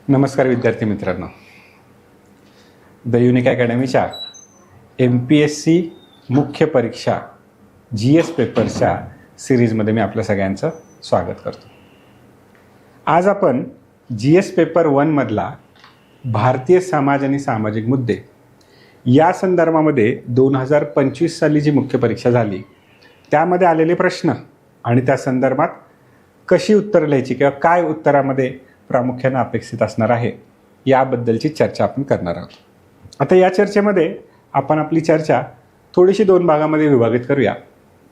नमस्कार विद्यार्थी मित्रांनो, द युनिक अकॅडमीच्या MPSC मुख्य परीक्षा GS पेपरच्या सिरीजमध्ये मी आपल्या सगळ्यांचं स्वागत करतो. आज आपण GS पेपर 1 मधला भारतीय समाज आणि सामाजिक मुद्दे या संदर्भामध्ये 2025 साली जी मुख्य परीक्षा झाली त्यामध्ये आलेले प्रश्न आणि त्या संदर्भात कशी उत्तरं लिहायची किंवा काय उत्तरामध्ये प्रामुख्याने अपेक्षित असणार आहे याबद्दलची चर्चा आपण करणार आहोत. आता या चर्चेमध्ये आपण आपली चर्चा थोडीशी 2 भागामध्ये विभाजित करूया.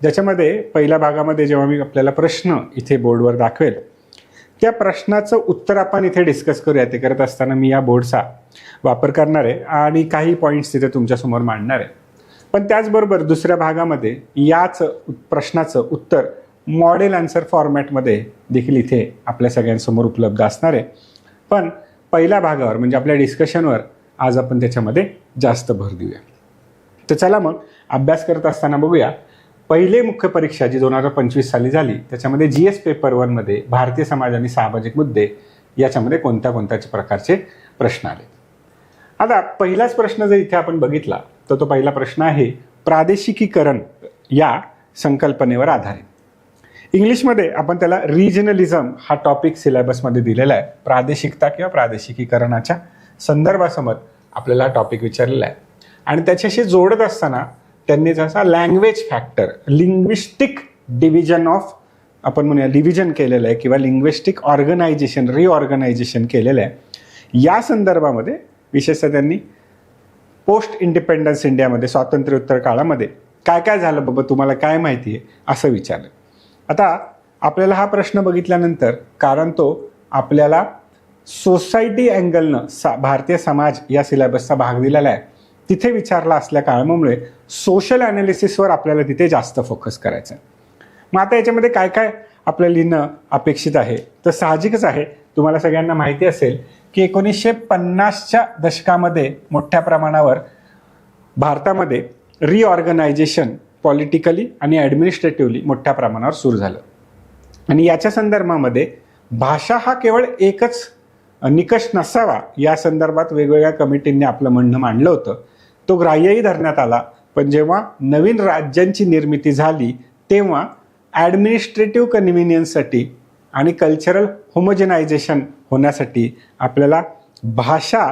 ज्याच्यामध्ये पहिल्या भागामध्ये जेव्हा मी आपल्याला प्रश्न इथे बोर्डवर दाखवेल त्या प्रश्नाचं उत्तर आपण इथे डिस्कस करूया. ते करत असताना मी या बोर्डचा वापर करणार आहे आणि काही पॉईंट्स तिथे तुमच्यासमोर मांडणार आहे. पण त्याचबरोबर दुसऱ्या भागामध्ये याच प्रश्नाचं उत्तर मॉडेल आन्सर फॉर्मॅटमध्ये देखील इथे आपल्या सगळ्यांसमोर उपलब्ध असणार आहे. पण पहिल्या भागावर म्हणजे आपल्या डिस्कशनवर आज आपण त्याच्यामध्ये जास्त भर देऊया. तर चला मग अभ्यास करत असताना बघूया पहिले मुख्य परीक्षा जी 2025 साली झाली त्याच्यामध्ये GS पेपर 1 मध्ये भारतीय समाज आणि सामाजिक मुद्दे याच्यामध्ये कोणत्या प्रकारचे प्रश्न आले. आता पहिलाच प्रश्न जर इथे आपण बघितला तर तो पहिला प्रश्न आहे प्रादेशिकीकरण या संकल्पनेवर आधारित. इंग्लिशमध्ये आपण त्याला रिजनलिझम हा टॉपिक सिलेबसमध्ये दिलेला आहे. प्रादेशिकता किंवा प्रादेशिकीकरणाच्या संदर्भासमोर आपल्याला टॉपिक विचारलेला आहे आणि त्याच्याशी जोडत असताना त्यांनी जसा language factor linguistic division of आपण म्हणूया डिव्हिजन केलेलं आहे किंवा लिंग्विस्टिक ऑर्गनायझेशन रिऑर्गनायझेशन केलेलं आहे. या संदर्भामध्ये विशेषतः त्यांनी पोस्ट इंडिपेंडन्स इंडियामध्ये स्वातंत्र्योत्तर काळामध्ये काय काय झालं बाबा तुम्हाला काय माहिती आहे असं विचारलं. आता आपल्याला हा प्रश्न बघितल्यानंतर कारण तो आपल्याला सोसायटी अँगलनं भारतीय समाज या सिलेबसचा भाग दिलेला आहे तिथे विचारला असल्या कारणामुळे सोशल ॲनालिसिसवर आपल्याला तिथे जास्त फोकस करायचं आहे. मग आता याच्यामध्ये काय काय आपल्याला लिहिणं अपेक्षित आहे तर साहजिकच आहे. तुम्हाला सगळ्यांना माहिती असेल की 1950च्या दशकामध्ये मोठ्या प्रमाणावर भारतामध्ये रिऑर्गनायझेशन पॉलिटिकली आणि ॲडमिनिस्ट्रेटिव्हली मोठ्या प्रमाणावर सुरू झालं आणि याच्या संदर्भामध्ये भाषा हा केवळ एकच निकष नसावा या संदर्भात वेगवेगळ्या कमिटींनी आपलं म्हणणं मांडलं होतं. तो ग्राह्यही धरण्यात आला. पण जेव्हा नवीन राज्यांची निर्मिती झाली तेव्हा ॲडमिनिस्ट्रेटिव्ह कन्व्हिनियन्ससाठी आणि कल्चरल होमोजेनायझेशन होण्यासाठी आपल्याला भाषा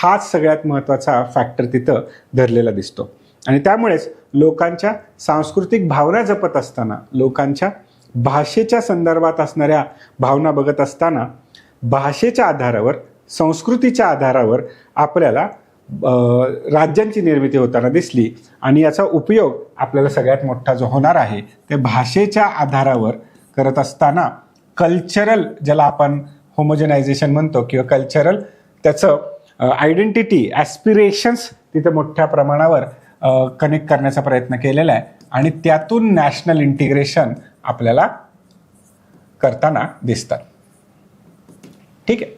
हाच सगळ्यात महत्त्वाचा फॅक्टर तिथं धरलेला दिसतो आणि त्यामुळेच लोकांच्या सांस्कृतिक भावना जपत असताना लोकांच्या भाषेच्या संदर्भात असणाऱ्या भावना बघत असताना भाषेच्या आधारावर संस्कृतीच्या आधारावर आपल्याला राज्यांची निर्मिती होताना दिसली आणि याचा उपयोग आपल्याला सगळ्यात मोठा जो होणार आहे ते भाषेच्या आधारावर करत असताना कल्चरल ज्याला आपण होमोजेनायझेशन म्हणतो किंवा कल्चरल त्याचं आयडेंटिटी ॲस्पिरेशन्स तिथं मोठ्या प्रमाणावर कनेक्ट करण्याचा प्रयत्न केलेला आहे आणि त्यातून नॅशनल इंटिग्रेशन आपल्याला करताना दिसतात. ठीक आहे.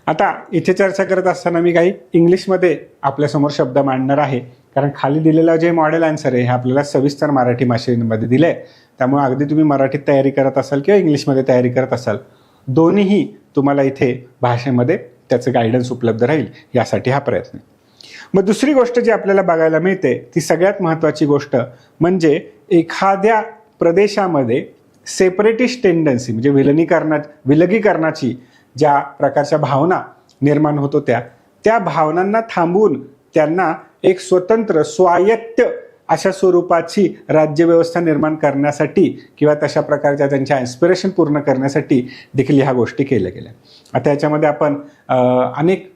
आता इथे चर्चा करत असताना मी काही इंग्लिशमध्ये आपल्यासमोर शब्द मांडणार आहे कारण खाली दिलेलं जे मॉडेल आन्सर आहे हे आपल्याला सविस्तर मराठी भाषेमध्ये दिलं आहे. त्यामुळे अगदी तुम्ही मराठीत तयारी करत असाल किंवा इंग्लिशमध्ये तयारी करत असाल दोन्हीही तुम्हाला इथे भाषेमध्ये त्याचं गायडन्स उपलब्ध राहील यासाठी हा प्रयत्न आहे. मग दुसरी गोष्ट जी आपल्याला बघायला मिळते ती सगळ्यात महत्त्वाची गोष्ट म्हणजे एखाद्या प्रदेशामध्ये सेपरेटिस्ट टेंडन्सी म्हणजे विलगीकरणाची ज्या प्रकारच्या भावना निर्माण होत होत्या त्या भावनांना थांबवून त्यांना एक स्वतंत्र स्वायत्त अशा स्वरूपाची राज्यव्यवस्था निर्माण करण्यासाठी किंवा तशा प्रकारच्या त्यांच्या ॲस्पिरेशन पूर्ण करण्यासाठी देखील ह्या गोष्टी केल्या गेल्या. आता याच्यामध्ये आपण अनेक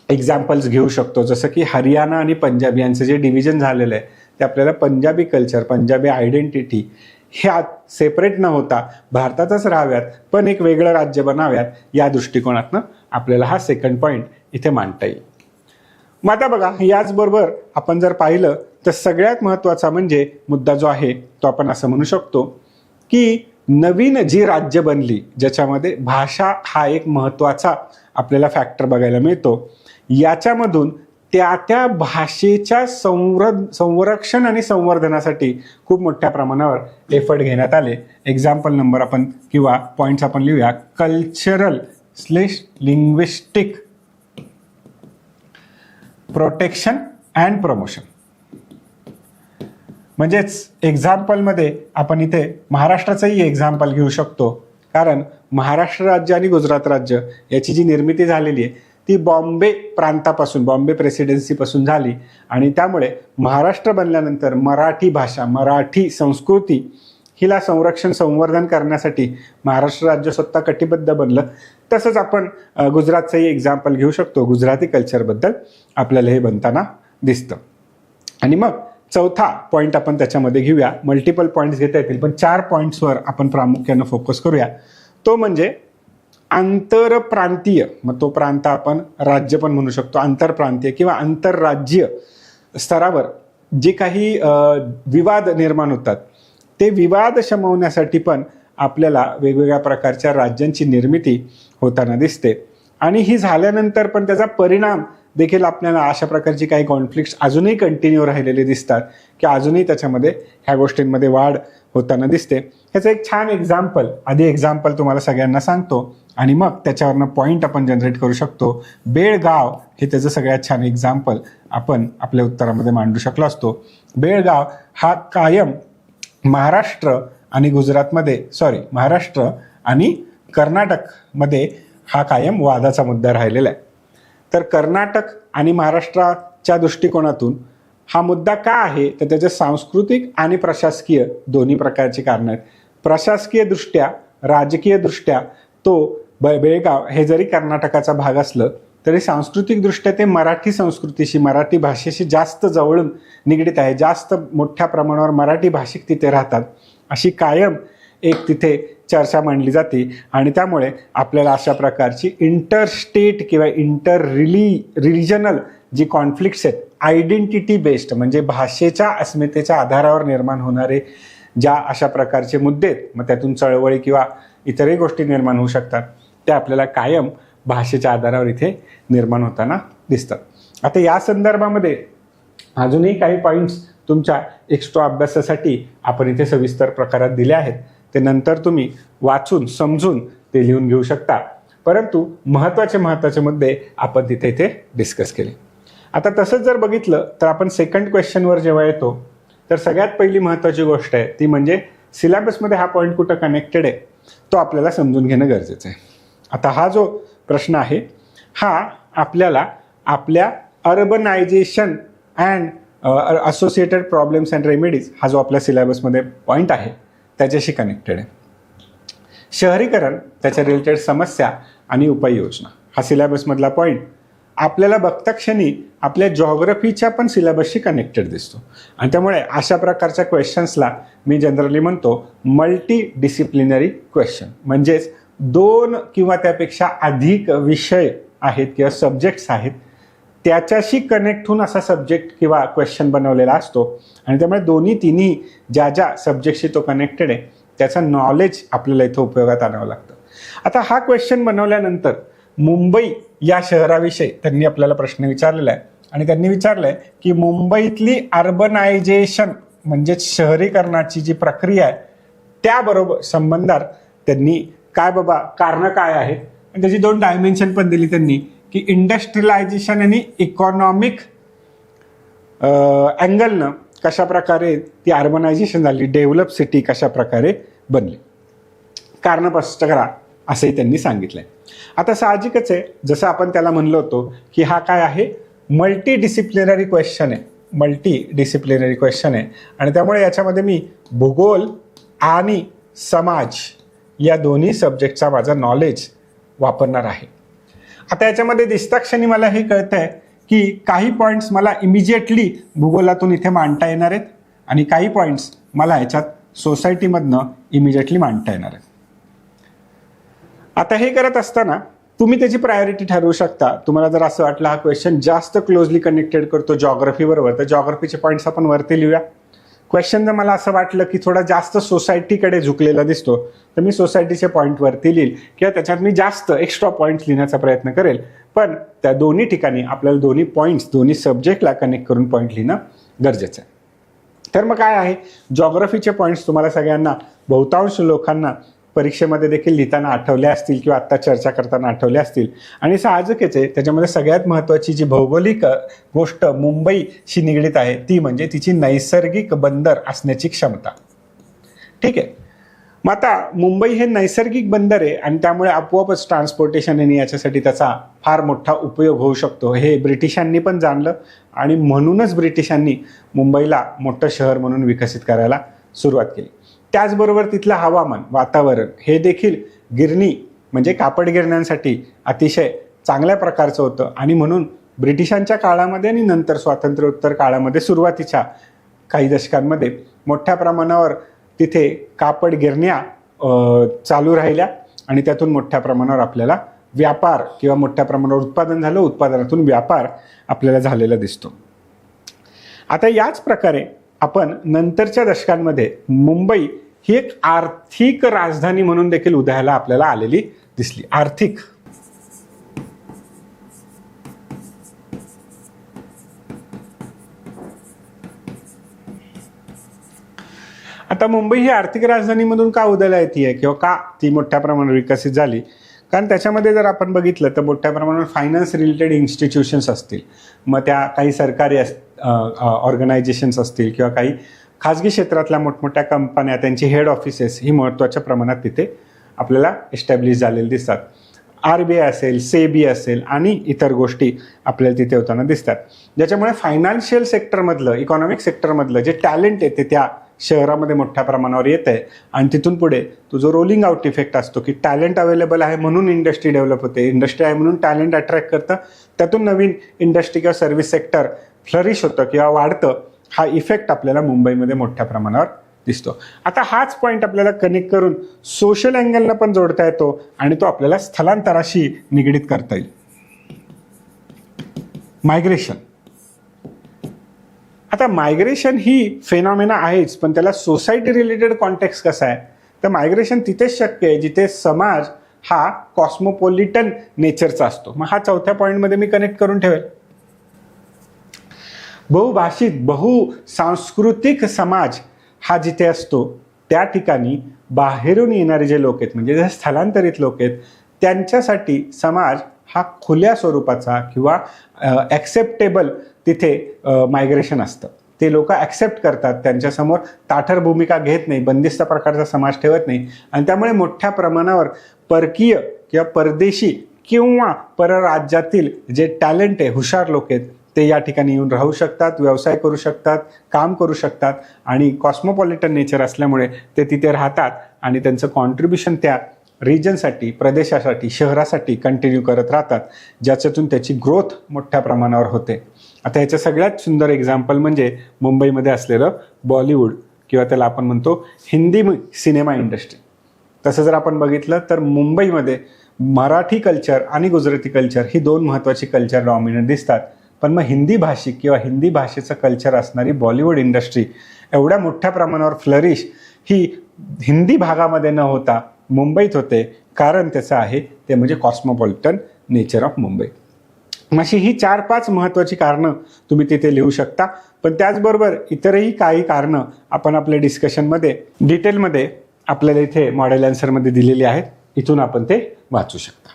एक्झाम्पल्स घेऊ शकतो. जसं की हरियाणा आणि पंजाब यांचं जे डिव्हिजन झालेलं आहे ते आपल्याला पंजाबी कल्चर पंजाबी आयडेंटिटी ह्या सेपरेट न होता भारतातच राहाव्यात पण एक वेगळं राज्य बनाव्यात या दृष्टिकोनातनं आपल्याला हा सेकंड पॉईंट इथे मांडता येईल. मग आता बघा याचबरोबर आपण जर पाहिलं तर सगळ्यात महत्त्वाचा म्हणजे मुद्दा जो आहे तो आपण असं म्हणू शकतो की नवीन जी राज्य बनली ज्याच्यामध्ये भाषा हा एक महत्त्वाचा आपल्याला फॅक्टर बघायला मिळतो याच्यामधून त्या भाषेच्या संरक्षण आणि संवर्धनासाठी खूप मोठ्या प्रमाणावर एफर्ट घेण्यात आले. एक्झाम्पल नंबर आपण किंवा पॉईंट्स आपण लिहूया. Cultural / linguistic protection and promotion. म्हणजेच एक्झाम्पलमध्ये आपण इथे महाराष्ट्राचंही एक्झाम्पल घेऊ शकतो, कारण महाराष्ट्र राज्य आणि गुजरात राज्य याची जी निर्मिती झालेली आहे ती बॉम्बे प्रांतापासून, बॉम्बे प्रेसिडेन्सीपासून झाली आणि त्यामुळे महाराष्ट्र बनल्यानंतर मराठी भाषा, मराठी संस्कृती हिला संरक्षण संवर्धन करण्यासाठी महाराष्ट्र राज्य स्वतः कटिबद्ध बनलं. तसंच आपण गुजरातचंही एक्झाम्पल घेऊ शकतो. गुजराती कल्चरबद्दल आपल्याला हे बनताना दिसतं. आणि मग चौथा पॉईंट आपण त्याच्यामध्ये घेऊया. मल्टिपल पॉईंट्स घेता येतील, पण 4 पॉईंट्सवर आपण प्रामुख्यानं फोकस करूया. तो म्हणजे आंतरप्रांतीय, मग तो प्रांत आपण राज्य पण म्हणू शकतो, आंतरप्रांतीय किंवा आंतरराज्य स्तरावर जे काही विवाद निर्माण होतात ते विवाद शमवण्यासाठी पण आपल्याला वेगवेगळ्या प्रकारच्या राज्यांची निर्मिती होताना दिसते. आणि ही झाल्यानंतर पण त्याचा परिणाम देखील आपल्याला अशा प्रकारची काही कॉन्फ्लिक्ट्स अजूनही कंटिन्यू राहिलेले दिसतात की अजूनही त्याच्यामध्ये ह्या गोष्टींमध्ये वाढ होताना दिसते. ह्याचं एक छान एक्झाम्पल, आधी एक्झाम्पल तुम्हाला सगळ्यांना सांगतो आणि मग त्याच्यावरनं पॉईंट आपण जनरेट करू शकतो. बेळगाव हे त्याचं सगळ्यात छान एक्झाम्पल आपण आपल्या उत्तरामध्ये मांडू शकलो असतो. बेळगाव हा कायम महाराष्ट्र आणि महाराष्ट्र आणि कर्नाटकमध्ये हा कायम वादाचा मुद्दा राहिलेला आहे. तर कर्नाटक आणि महाराष्ट्राच्या दृष्टिकोनातून हा मुद्दा का आहे, तर त्याचे सांस्कृतिक आणि प्रशासकीय दोन्ही प्रकारची कारणं आहेत. प्रशासकीय दृष्ट्या, राजकीय दृष्ट्या तो बेळगाव हे जरी कर्नाटकाचा भाग असलं तरी सांस्कृतिक दृष्ट्या ते मराठी संस्कृतीशी, मराठी भाषेशी जास्त जवळून निगडीत आहे. जास्त मोठ्या प्रमाणावर मराठी भाषिक तिथे राहतात, अशी कायम एक तिथे चर्चा मांडली जाते. आणि त्यामुळे आपल्याला अशा प्रकारची इंटरस्टेट किंवा रिजनल जी कॉन्फ्लिक्ट्स आहेत, आयडेंटिटी बेस्ड म्हणजे भाषेच्या अस्मितेच्या आधारावर निर्माण होणारे ज्या अशा प्रकारचे मुद्दे आहेत, मग त्यातून चळवळी किंवा इतरही गोष्टी निर्माण होऊ शकतात, त्या आपल्याला कायम भाषेच्या आधारावर इथे निर्माण होताना दिसतात. आता या संदर्भामध्ये अजूनही काही पॉईंट्स तुमच्या एक्स्ट्रा अभ्यासासाठी आपण इथे सविस्तर प्रकारात दिले आहेत. ते नंतर तुम्ही वाचून समजून ते लिहून घेऊ शकता, परंतु महत्त्वाचे मुद्दे आपण इथे डिस्कस केले. आता तसंच जर बघितलं तर आपण सेकंड क्वेश्चनवर जेव्हा येतो तर सगळ्यात पहिली महत्त्वाची गोष्ट आहे ती म्हणजे सिलेबसमध्ये हा पॉईंट कुठं कनेक्टेड आहे तो आपल्याला समजून घेणं गरजेचं आहे. आता हा जो प्रश्न आहे हा आपल्याला आपल्या urbanisation and associated problems and remedies हा जो आपल्या सिलेबसमध्ये पॉईंट आहे त्याच्याशी कनेक्टेड आहे. शहरीकरण, त्याच्या रिलेटेड समस्या आणि उपाययोजना हा सिलेबसमधला पॉईंट आपल्याला बघता क्षणी आपल्या जॉग्रफीच्या पण सिलेबसशी कनेक्टेड दिसतो. आणि त्यामुळे अशा प्रकारच्या क्वेश्चन्सला मी जनरली म्हणतो मल्टी डिसिप्लिनरी क्वेश्चन. म्हणजेच 2 किंवा त्यापेक्षा अधिक विषय आहेत किंवा सब्जेक्ट्स आहेत त्याच्याशी कनेक्ट होऊन असा सब्जेक्ट किंवा क्वेश्चन बनवलेला असतो. आणि त्यामुळे तिन्ही ज्या सब्जेक्टशी तो कनेक्टेड आहे त्याचं नॉलेज आपल्याला इथं उपयोगात आणावं लागतं. आता हा क्वेश्चन बनवल्यानंतर मुंबई या शहराविषयी त्यांनी आपल्याला प्रश्न विचारलेला आहे आणि त्यांनी विचारलं आहे की मुंबईतली अर्बनायझेशन म्हणजेच शहरीकरणाची जी प्रक्रिया आहे त्याबरोबर संबंधात त्यांनी कारणं काय आहेत आणि त्याची 2 डायमेन्शन पण दिली त्यांनी की इंडस्ट्रियलायझेशन आणि इकॉनॉमिक अँगलनं कशा प्रकारे ती अर्बनायझेशन झाली, डेव्हलप सिटी कशा प्रकारे बनली, कारणं स्पष्ट करा असंही त्यांनी सांगितलंय. आता साहजिकच आहे, जसं आपण त्याला म्हणलो होतो की हा काय आहे, मल्टी डिसिप्लिनरी क्वेश्चन आहे आणि त्यामुळे याच्यामध्ये मी भूगोल आणि समाज या दोन्ही सब्जेक्टचा माझा नॉलेज वापरणार आहे. आता याच्यामध्ये दिसता क्षणी मला हे कळतंय की काही पॉईंट्स मला इमिजिएटली भूगोलातून इथे मांडता येणार आहेत आणि काही पॉईंट्स मला ह्याच्यात सोसायटीमधनं इमिजिएटली मांडता येणार आहेत. आता हे करत असताना तुम्ही त्याची प्रायोरिटी ठरवू शकता. तुम्हाला जर असं वाटलं हा क्वेश्चन जास्त क्लोजली कनेक्टेड करतो जॉग्रफी बरोबर तर जॉग्रफीचे पॉईंट्स आपण वरती लिहूया. क्वेश्चन जर मला असं वाटलं की थोडा जास्त सोसायटीकडे झुकलेला दिसतो तर मी सोसायटीचे पॉईंट वरती लिहिल किंवा त्याच्यात मी जास्त एक्स्ट्रा पॉईंट्स लिहिण्याचा प्रयत्न करेल. पण त्या दोन्ही ठिकाणी आपल्याला दोन्ही पॉईंट्स, दोन्ही सब्जेक्टला कनेक्ट करून पॉईंट लिहिणं गरजेचं आहे. तर मग काय आहे, जॉग्रफीचे पॉईंट्स तुम्हाला सगळ्यांना, बहुतांश लोकांना परीक्षेमध्ये देखील लिहिताना आठवले असतील किंवा आत्ता चर्चा करताना आठवले असतील. आणि साहजिकच आहे, त्याच्यामध्ये सगळ्यात महत्त्वाची जी भौगोलिक गोष्ट मुंबईशी निगडीत आहे ती म्हणजे तिची नैसर्गिक बंदर असण्याची क्षमता. ठीक आहे, मग आता मुंबई हे नैसर्गिक बंदर आहे आणि त्यामुळे आपोआपच ट्रान्सपोर्टेशन आणि याच्यासाठी त्याचा फार मोठा उपयोग होऊ शकतो हे ब्रिटिशांनी पण जाणलं आणि म्हणूनच ब्रिटिशांनी मुंबईला मोठं शहर म्हणून विकसित करायला सुरुवात केली. त्याचबरोबर तिथलं हवामान, वातावरण हे देखील गिरणी म्हणजे कापड गिरण्यांसाठी अतिशय चांगल्या प्रकारचं होतं आणि म्हणून ब्रिटिशांच्या काळामध्ये आणि नंतर स्वातंत्र्योत्तर काळामध्ये सुरुवातीच्या काही दशकांमध्ये मोठ्या प्रमाणावर तिथे कापड गिरण्या चालू राहिल्या आणि त्यातून मोठ्या प्रमाणावर आपल्याला व्यापार किंवा मोठ्या प्रमाणावर उत्पादन झालं, उत्पादनातून व्यापार आपल्याला झालेला दिसतो. आता याच प्रकारे आपण नंतरच्या दशकांमध्ये मुंबई ही एक आर्थिक राजधानी म्हणून देखील उदयाला आपल्याला आलेली दिसली. आर्थिक, आता मुंबई ही आर्थिक राजधानीमधून का उदयाला येते किंवा का ती मोठ्या प्रमाणावर विकसित झाली, कारण त्याच्यामध्ये जर आपण बघितलं तर मोठ्या प्रमाणावर फायनान्स रिलेटेड इन्स्टिट्यूशन्स असतील, मग त्या काही सरकारी ऑर्गनायझेशन्स असतील किंवा काही खाजगी क्षेत्रातल्या मोठमोठ्या कंपन्या, त्यांची हेड ऑफिसेस ही महत्त्वाच्या प्रमाणात तिथे आपल्याला एस्टॅब्लिश झालेले दिसतात. RBI असेल, सेबी असेल आणि इतर गोष्टी आपल्याला तिथे होताना दिसतात, ज्याच्यामुळे फायनान्शियल सेक्टरमधलं, इकॉनॉमिक सेक्टरमधलं जे टॅलेंट आहे ते त्या शहरामध्ये मोठ्या प्रमाणावर येत आहे आणि तिथून पुढे तो जो रोलिंग आउट इफेक्ट असतो की टॅलेंट अवेलेबल आहे म्हणून इंडस्ट्री डेव्हलप होते, इंडस्ट्री आहे म्हणून टॅलेंट अट्रॅक्ट करतं, त्यातून नवीन इंडस्ट्री किंवा सर्व्हिस सेक्टर फ्लरिश होतं किंवा वाढतं, हा इफेक्ट आपल्याला मुंबईमध्ये मोठ्या प्रमाणावर दिसतो. आता हाच पॉईंट आपल्याला कनेक्ट करून सोशल अँगलला पण जोडता येतो आणि तो आपल्याला स्थलांतराशी निगडीत करता येईल. मायग्रेशन, आता मायग्रेशन ही फेनॉमेना आहेच, पण त्याला सोसायटी रिलेटेड कॉन्टेक्स्ट कसा आहे, तर मायग्रेशन तिथेच शक्य आहे जिथे समाज हा कॉस्मोपॉलिटन नेचरचा असतो. मग हा चौथ्या पॉईंटमध्ये मी कनेक्ट करून ठेवेल. बहुभाषिक, बहुसांस्कृतिक समाज हा जिथे असतो त्या ठिकाणी बाहेरून येणारे जे लोक आहेत म्हणजे जे स्थलांतरित लोक आहेत त्यांच्यासाठी समाज हा खुल्या स्वरूपाचा किंवा ॲक्सेप्टेबल तिथे मायग्रेशन असतं. ते लोक ॲक्सेप्ट करतात, त्यांच्यासमोर ताठर भूमिका घेत नाही, बंदिस्त प्रकारचा समाज ठेवत नाही आणि त्यामुळे मोठ्या प्रमाणावर परकीय किंवा परदेशी किंवा परराज्यातील जे टॅलेंट आहे, हुशार लोक आहेत ते या ठिकाणी येऊन राहू शकतात, व्यवसाय करू शकतात, काम करू शकतात आणि कॉस्मोपॉलिटन नेचर असल्यामुळे ते तिथे राहतात आणि त्यांचं कॉन्ट्रीब्युशन त्या रिजनसाठी, प्रदेशासाठी, शहरासाठी कंटिन्यू करत राहतात, ज्याच्यातून त्याची ग्रोथ मोठ्या प्रमाणावर होते. आता याचं सगळ्यात सुंदर एक्झाम्पल म्हणजे मुंबईमध्ये असलेलं बॉलिवूड किंवा त्याला आपण म्हणतो हिंदी सिनेमा इंडस्ट्री. तसं जर आपण बघितलं तर मुंबईमध्ये मराठी कल्चर आणि गुजराती कल्चर ही दोन महत्त्वाची कल्चर डॉमिनंट दिसतात, पण मग हिंदी भाषिक किंवा हिंदी भाषेचं कल्चर असणारी बॉलिवूड इंडस्ट्री एवढ्या मोठ्या प्रमाणावर फ्लरिश ही हिंदी भागामध्ये न होता मुंबईत होते. कारण त्याचं आहे ते म्हणजे कॉस्मोपॉलिटन नेचर ऑफ मुंबई. अशी ही 4-5 महत्त्वाची कारणं तुम्ही तिथे लिहू शकता, पण त्याचबरोबर इतरही काही कारणं आपण आपल्या डिस्कशनमध्ये डिटेलमध्ये आपल्याला इथे मॉडेल आन्सरमध्ये दिलेली आहेत, इथून आपण ते वाचू शकता.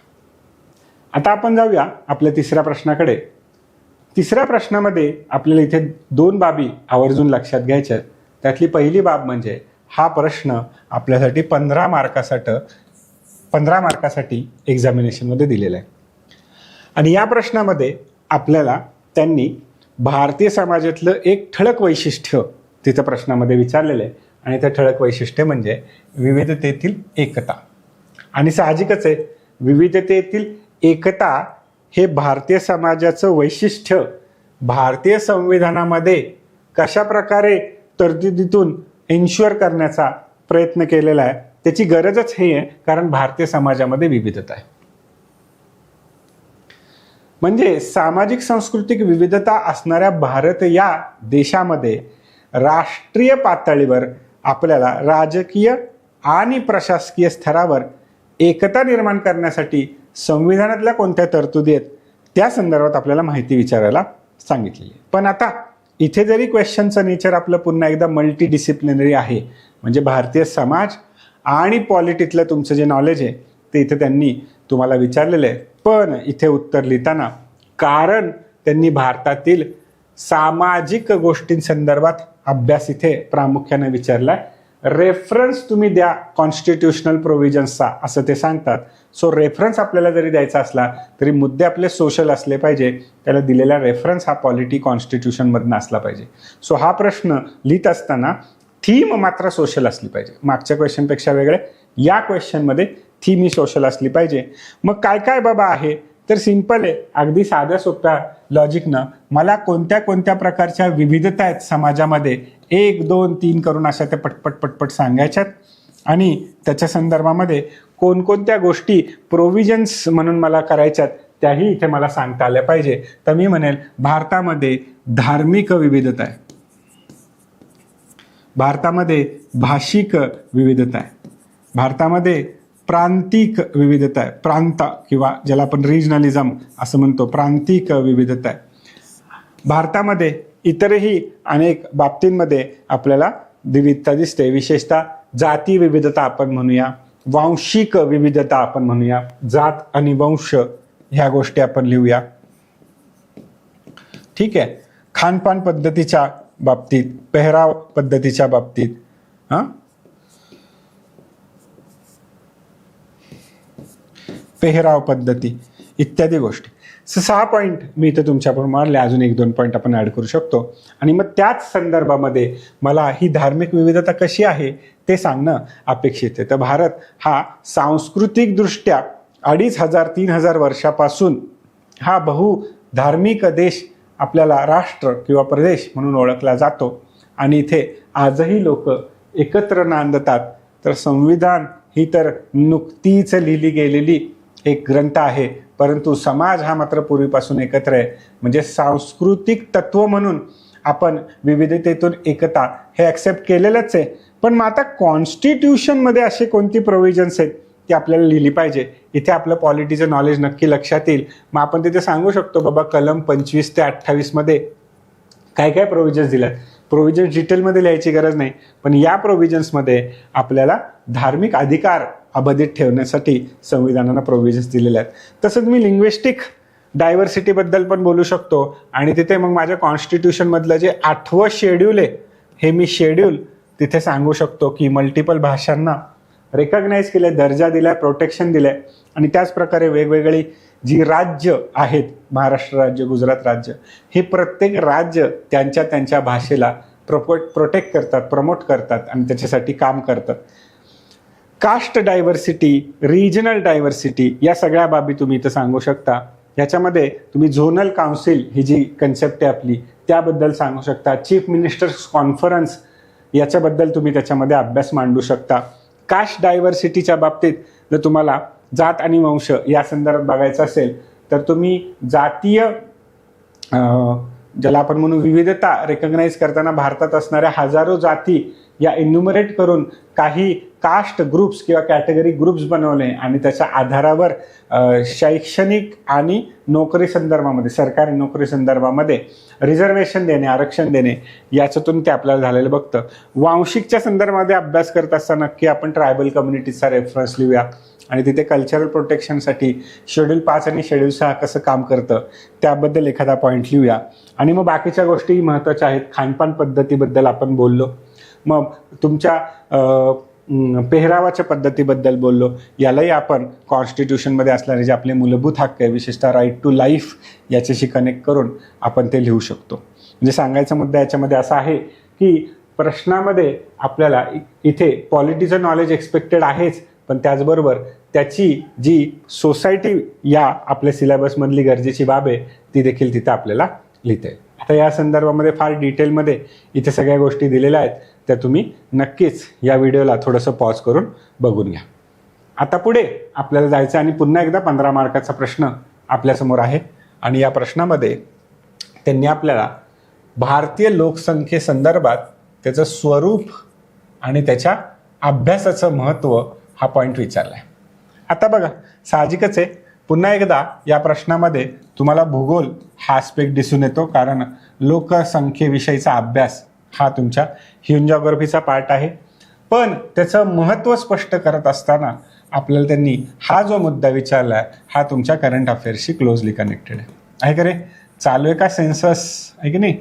आता आपण जाऊया आपल्या तिसऱ्या प्रश्नाकडे. तिसऱ्या प्रश्नामध्ये आपल्याला इथे 2 बाबी आवर्जून लक्षात घ्यायच्या आहेत. त्यातली पहिली बाब म्हणजे हा प्रश्न आपल्यासाठी 15 मार्कासाठी एक्झामिनेशनमध्ये दिलेला आहे आणि या प्रश्नामध्ये आपल्याला त्यांनी भारतीय समाजातलं एक ठळक वैशिष्ट्य तिथं प्रश्नामध्ये विचारलेलं आहे आणि ते ठळक वैशिष्ट्य म्हणजे विविधतेतील एकता. आणि साहजिकच आहे, विविधतेतील एकता हे भारतीय समाजाचं वैशिष्ट्य भारतीय संविधानामध्ये कशा प्रकारे तरतुदीतून एन्श्युअर करण्याचा प्रयत्न केलेला आहे त्याची गरजच हे आहे, कारण भारतीय समाजामध्ये विविधता आहे. म्हणजे सामाजिक सांस्कृतिक विविधता असणाऱ्या भारत या देशामध्ये राष्ट्रीय पातळीवर आपल्याला राजकीय आणि प्रशासकीय स्तरावर एकता निर्माण करण्यासाठी संविधानातल्या कोणत्या तरतुदी आहेत त्या संदर्भात आपल्याला माहिती विचारायला सांगितलेली आहे. पण आता इथे जरी क्वेश्चनचं नेचर आपलं पुन्हा एकदा मल्टी डिसिप्लिनरी आहे, म्हणजे भारतीय समाज आणि पॉलिटिकलं तुमचं जे नॉलेज आहे ते इथे त्यांनी तुम्हाला विचारलेलं आहे, पण इथे उत्तर लिहिताना कारण त्यांनी भारतातील सामाजिक गोष्टींसंदर्भात अभ्यास इथे प्रामुख्याने विचारलाय. रेफरन्स तुम्ही द्या कॉन्स्टिट्यूशनल प्रोव्हिजन्सचा असं ते सांगतात. सो रेफरन्स आपल्याला जरी द्यायचा असला तरी मुद्दे आपले सोशल असले पाहिजे, त्याला दिलेला रेफरन्स हा पॉलिटी कॉन्स्टिट्यूशनमधनं असला पाहिजे. सो हा प्रश्न लिहित असताना थीम मात्र सोशल असली पाहिजे. मागच्या क्वेश्चनपेक्षा वेगळे या क्वेश्चनमध्ये थीम ही सोशल असली पाहिजे. मग काय काय बाबा आहे तर सिंपल आहे, अगदी साध्या सोप्या लॉजिकनं मला कोणत्या कोणत्या प्रकारच्या विविधता आहेत समाजामध्ये 1, 2, 3 करून अशा त्या पटपट पटपट सांगायच्यात आणि त्याच्या संदर्भामध्ये कोणकोणत्या गोष्टी प्रोव्हिजन्स म्हणून मला करायच्यात त्याही इथे मला सांगता आल्या पाहिजे. तर मी म्हणेल भारतामध्ये धार्मिक विविधता आहे, भारतामध्ये भाषिक विविधता आहे, भारतामध्ये प्रांतिक विविधता आहे, प्रांत किंवा ज्याला आपण रिजनलिझम असं म्हणतो, प्रांतिक विविधता आहे. भारतामध्ये इतरही अनेक बाबतींमध्ये आपल्याला विविधता दिसते, विशेषतः जाती विविधता आपण म्हणूया, वांशिक विविधता आपण म्हणूया, जात आणि वंश ह्या गोष्टी आपण लिहूया. ठीक आहे. खानपान पद्धतीच्या बाबतीत, पेहराव पद्धतीच्या बाबतीत, पेहराव पद्धती इत्यादी गोष्टी. 6 पॉईंट मी इथे तुमच्याकडून मारले, अजून 1-2 पॉईंट आपण ऍड करू शकतो. आणि मग त्याच संदर्भामध्ये मला ही धार्मिक विविधता कशी आहे ते सांगणं अपेक्षित आहे. तर भारत हा सांस्कृतिकदृष्ट्या 2500-3000 वर्षापासून हा बहुधार्मिक देश आपल्याला राष्ट्र किंवा प्रदेश म्हणून ओळखला जातो आणि इथे आजही लोक एकत्र नांदतात. तर संविधान ही तर नुकतीच लिहिली गेलेली एक ग्रंथ आहे, परंतु समाज हा मात्र पूर्वीपासून एकत्र आहे. म्हणजे सांस्कृतिक तत्व म्हणून आपण विविधतेतून एकता हे ॲक्सेप्ट केलेलंच आहे. पण मग आता कॉन्स्टिट्यूशनमध्ये असे कोणती प्रोव्हिजन्स आहेत ती आपल्याला लिहिली पाहिजे. इथे आपलं पॉलिटीचं नॉलेज नक्की लक्षात येईल. मग आपण तिथे सांगू शकतो बाबा कलम 25 ते 28 मध्ये काय काय प्रोव्हिजन्स दिल्यात. प्रोव्हिजन्स डिटेलमध्ये लिहायची गरज नाही, पण या प्रोव्हिजन्समध्ये आपल्याला धार्मिक अधिकार अबाधित ठेवण्यासाठी संविधानानं प्रोव्हिजन्स दिलेले आहेत. तसंच मी लिंग्विस्टिक डायव्हर्सिटीबद्दल पण बोलू शकतो आणि तिथे मग माझ्या कॉन्स्टिट्यूशनमधलं जे 8वं शेड्यूल आहे हे मी शेड्यूल तिथे सांगू शकतो की मल्टिपल भाषांना रेकग्नाइज केले, दर्जा दिलाय, प्रोटेक्शन दिलंय. आणि त्याच प्रकारे वेगवेगळी जी राज्य आहेत, महाराष्ट्र राज्य, गुजरात राज्य, हे प्रत्येक राज्य त्यांच्या त्यांच्या भाषेला प्रोटेक्ट करतात, प्रमोट करतात आणि त्याच्यासाठी काम करतात. कास्ट डायव्हर्सिटी, रिजनल डायव्हर्सिटी या सगळ्या बाबी तुम्ही इथं सांगू शकता. याच्यामध्ये तुम्ही झोनल काउन्सिल ही जी कन्सेप्ट आहे आपली त्याबद्दल सांगू शकता. चीफ मिनिस्टर्स कॉन्फरन्स याच्याबद्दल तुम्ही त्याच्यामध्ये अभ्यास मांडू शकता. कास्ट डायव्हर्सिटीच्या बाबतीत जर तुम्हाला जात आणि वंश या संदर्भात बघायचं असेल तर तुम्ही जातीय ज्याला आपण म्हणू विविधता रेकग्नाइज करताना भारतात असणाऱ्या हजारो जाती या इन्युमरेट करून काही कास्ट ग्रुप्स किंवा कॅटेगरी ग्रुप्स बनवले आणि त्याच्या आधारावर शैक्षणिक आणि नोकरी संदर्भामध्ये, सरकारी नोकरी संदर्भामध्ये रिझर्वेशन देणे, आरक्षण देणे याच्यातून ते आपल्याला झालेलं बघतं. वांशिकच्या संदर्भामध्ये अभ्यास करत असताना नक्की आपण ट्रायबल कम्युनिटीजचा रेफरन्स लिहूया आणि तिथे कल्चरल प्रोटेक्शनसाठी शेड्यूल 5 आणि शेड्यूल 6 कसं काम करतं त्याबद्दल एखादा पॉईंट लिहूया. आणि मग बाकीच्या गोष्टी महत्त्वाच्या आहेत. खानपान पद्धतीबद्दल आपण बोललो, मग तुमच्या पेहरावाच्या पद्धतीबद्दल बोललो. यालाही आपण कॉन्स्टिट्यूशनमध्ये असणारे जे आपले मूलभूत हक्क आहे, विशेषतः राईट टू लाईफ याच्याशी कनेक्ट करून आपण ते लिहू शकतो. म्हणजे सांगायचा मुद्दा याच्यामध्ये असा आहे की प्रश्नामध्ये आपल्याला इथे पॉलिटीचं नॉलेज एक्सपेक्टेड आहेच, पण त्याचबरोबर त्याची जी सोसायटी या आपल्या सिलेबसमधली गरजेची बाब आहे ती देखील तिथं आपल्याला लिहिता येईल. आता या संदर्भामध्ये फार डिटेलमध्ये इथे सगळ्या गोष्टी दिलेल्या आहेत, त्या तुम्ही नक्कीच या व्हिडिओला थोडंसं पॉज करून बघून घ्या. आता पुढे आपल्याला जायचं आणि पुन्हा एकदा 15 मार्काचा प्रश्न आपल्यासमोर आहे आणि या प्रश्नामध्ये त्यांनी आपल्याला भारतीय लोकसंख्येसंदर्भात त्याचं स्वरूप आणि त्याच्या अभ्यासाचं महत्त्व हा पॉईंट विचारला आहे. आता बघा साहजिकच आहे, पुन्हा एकदा या प्रश्नामध्ये तुम्हाला भूगोल हा आस्पेक्ट दिसून येतो, कारण लोकसंख्येविषयीचा अभ्यास हा तुमच्या ह्युमन जॉग्राफीचा पार्ट आहे. पण त्याचं महत्त्व स्पष्ट करत असताना आपल्याला त्यांनी हा जो मुद्दा विचारला आहे हा तुमच्या करंट अफेअर्सशी क्लोजली कनेक्टेड आहे का रे? चालू आहे का सेन्सस, आहे की नाही?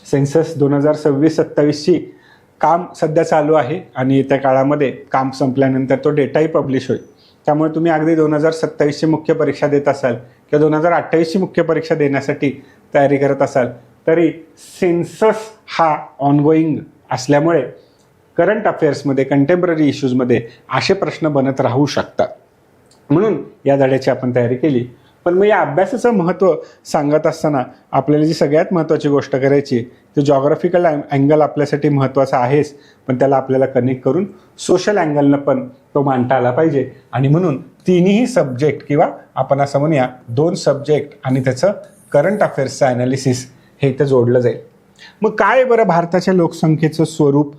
सेन्सस 2026-27ची काम सध्या चालू आहे आणि येत्या काळामध्ये काम संपल्यानंतर तो डेटाही पब्लिश होईल. त्यामुळे तुम्ही अगदी 2027ची मुख्य परीक्षा देत असाल किंवा 2028ची मुख्य परीक्षा देण्यासाठी तयारी करत असाल तरी सेन्सस हा ऑनगोईंग असल्यामुळे करंट अफेअर्समध्ये, कंटेम्पररी इश्यूजमध्ये असे प्रश्न बनत राहू शकतात. म्हणून या धड्याची आपण तयारी केली. पण मग या अभ्यासाचं महत्त्व सांगत असताना आपल्याला जी सगळ्यात महत्त्वाची गोष्ट करायची तो जॉग्राफिकल अँगल आपल्यासाठी महत्त्वाचा आहेच, पण त्याला आपल्याला कनेक्ट करून सोशल अँगलनं पण तो मांडता आला पाहिजे. आणि म्हणून तिन्ही सब्जेक्ट किंवा आपण असं म्हणूया 2 सब्जेक्ट आणि त्याचं करंट अफेअर्सचं ॲनालिसिस हे इथं जोडलं जाईल. मग काय बरं भारताच्या लोकसंख्येचं स्वरूप?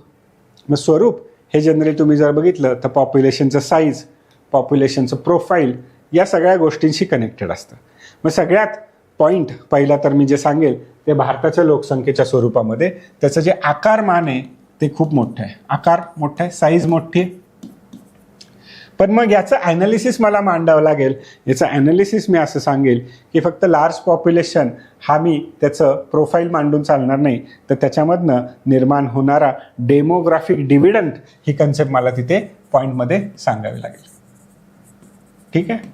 मग स्वरूप हे जनरली तुम्ही जर बघितलं तर पॉप्युलेशनचं साईज, पॉप्युलेशनचं प्रोफाईल या सगळ्या गोष्टींशी कनेक्टेड असतं. मग सगळ्यात पॉईंट पहिला तर मी जे सांगेल ते भारताच्या लोकसंख्येच्या स्वरूपामध्ये त्याचं जे आकारमान आहे ते खूप मोठं आहे. आकार मोठा आहे, साईज मोठी आहे. पण मग याचं ॲनालिसिस मला मांडावं लागेल. याचं ॲनालिसिस मी असं सांगेल की फक्त लार्ज पॉप्युलेशन हा मी त्याचं प्रोफाईल मांडून चालणार नाही, तर त्याच्यामधनं निर्माण होणारा डेमोग्राफिक डिव्हिडंट ही कन्सेप्ट मला तिथे पॉईंटमध्ये सांगावी लागेल. ठीक आहे?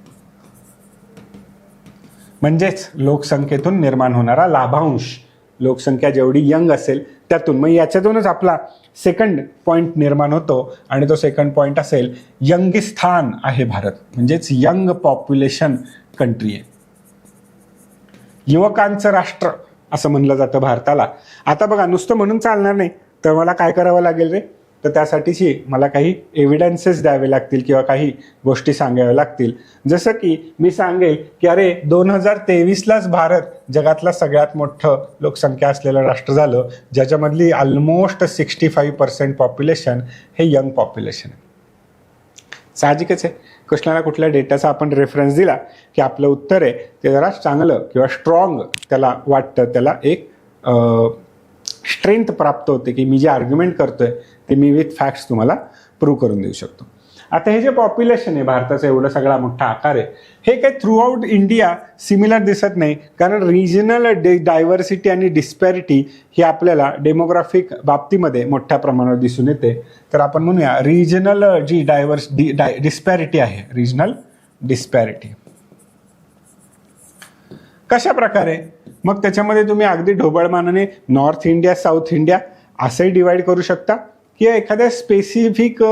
म्हणजेच लोकसंख्येतून निर्माण होणारा लाभांश, लोकसंख्या जेवढी यंग असेल त्यातून. मग याच्यातूनच आपला सेकंड पॉईंट निर्माण होतो आणि तो सेकंड पॉईंट असेल यंगिस्थान आहे भारत, म्हणजेच यंग पॉप्युलेशन कंट्री आहे, युवकांचं राष्ट्र असं म्हणलं जातं भारताला. आता बघा नुसतं म्हणून चालणार नाही, तर मला काय करावं लागेल रे? तर त्यासाठीची मला काही एव्हिडन्सेस द्यावे लागतील किंवा काही गोष्टी सांगाव्या लागतील. जसं की मी सांगेल की अरे 2023लाच भारत जगातलं सगळ्यात मोठं लोकसंख्या असलेलं राष्ट्र झालं, ज्याच्यामधली ऑलमोस्ट 65% पॉप्युलेशन हे यंग पॉप्युलेशन आहे. साहजिकच आहे, कुठल्या ना कुठल्या डेटाचा आपण रेफरन्स दिला की आपलं उत्तर आहे ते जरा चांगलं किंवा स्ट्रॉंग त्याला वाटतं, त्याला एक स्ट्रेंथ प्राप्त होते की मी जे आर्ग्युमेंट करतोय ते मी विथ फॅक्ट्स तुम्हाला प्रूव्ह करून देऊ शकतो. आता हे जे पॉप्युलेशन आहे भारताचा एवढा सगळा मोठा आकार आहे, हे काही थ्रू आउट इंडिया सिमिलर दिसत नाही, कारण रिजनल डायव्हर्सिटी आणि डिस्पॅरिटी ही आपल्याला डेमोग्राफिक बाबतीमध्ये मोठ्या प्रमाणावर दिसून येते. तर आपण म्हणूया रिजनल जी डिस्पॅरिटी आहे, रिजनल डिस्पॅरिटी कशा प्रकारे? मग त्याच्यामध्ये तुम्ही अगदी ढोबळमानाने नॉर्थ इंडिया, साऊथ इंडिया असंही डिवाइड करू शकता किंवा एखाद्या स्पेसिफिक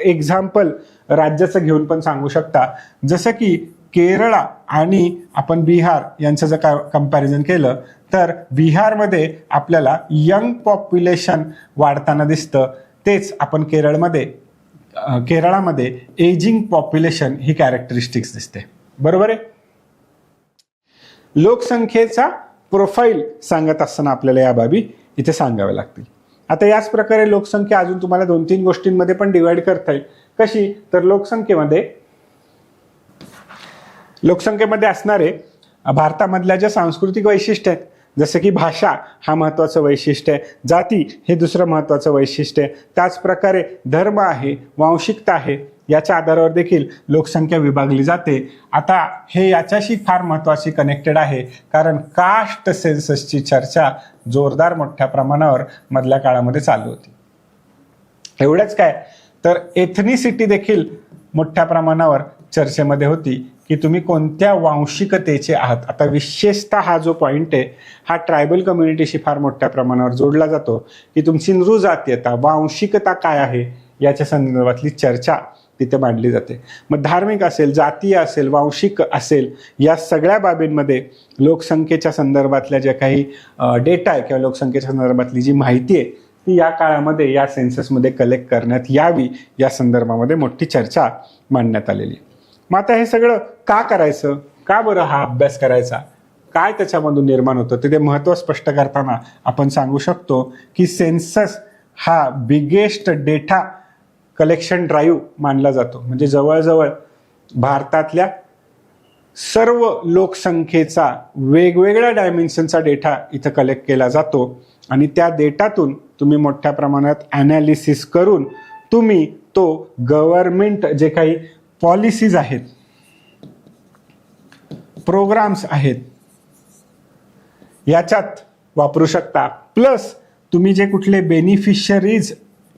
एक्झाम्पल राज्याचं घेऊन पण सांगू शकता. जसं की केरळा आणि आपण बिहार यांचं जर का कंपॅरिझन केलं तर बिहारमध्ये आपल्याला यंग पॉप्युलेशन वाढताना दिसतं, तेच आपण केरळामध्ये एजिंग पॉप्युलेशन ही कॅरेक्टरिस्टिक्स दिसते. बरोबर आहे? लोकसंख्येचा प्रोफाईल सांगत असताना आपल्याला या बाबी इथे सांगाव्या लागतील. आता याच प्रकारे लोकसंख्या अजून तुम्हाला 2-3 गोष्टींमध्ये पण डिवाइड करता येईल. कशी? तर लोकसंख्येमध्ये असणारे भारतामधल्या ज्या सांस्कृतिक वैशिष्ट्य आहेत, जसं की भाषा हा महत्त्वाचं वैशिष्ट्य आहे, जाती हे दुसरं महत्त्वाचं वैशिष्ट्य आहे, त्याच प्रकारे धर्म आहे, वांशिकता आहे, याच्या आधारावर देखील लोकसंख्या विभागली जाते. आता हे याच्याशी फार महत्त्वाची कनेक्टेड आहे, कारण कास्ट सेन्ससची चर्चा जोरदार मोठ्या प्रमाणावर मधल्या काळामध्ये चालू होती. एवढंच काय, तर एथनिसिटी देखील मोठ्या प्रमाणावर चर्चेमध्ये होती की तुम्ही कोणत्या वांशिकतेचे आहात. आता विशेषतः हा जो पॉईंट आहे हा ट्रायबल कम्युनिटीशी फार मोठ्या प्रमाणावर जोडला जातो की तुमची नृजातीयता, वांशिकता काय आहे याच्या संदर्भातली चर्चा तिथे मांडली जाते. मग धार्मिक असेल, जातीय असेल, वांशिक असेल, या सगळ्या बाबींमध्ये लोकसंख्येच्या संदर्भातल्या ज्या काही डेटा आहे किंवा लोकसंख्येच्या संदर्भातली जी माहिती आहे ती या काळामध्ये या सेन्ससमध्ये कलेक्ट करण्यात यावी या संदर्भामध्ये मोठी चर्चा मांडण्यात आलेली. मग आता हे सगळं का करायचं? का बरं हा अभ्यास करायचा? काय त्याच्यामधून निर्माण होतं ते महत्त्व स्पष्ट करताना आपण सांगू शकतो की सेन्सस हा बिगेस्ट डेटा कलेक्शन ड्राईव्ह मानला जातो. म्हणजे जवळजवळ भारतातल्या सर्व लोकसंख्येचा वेगवेगळ्या डायमेन्शनचा डेटा इथं कलेक्ट केला जातो आणि त्या डेटातून तुम्ही मोठ्या प्रमाणात ॲनालिसिस करून तुम्ही तो गव्हर्नमेंट जे काही पॉलिसीज आहेत, प्रोग्राम्स आहेत, याच्यात वापरू शकता. प्लस तुम्ही जे कुठले बेनिफिशरीज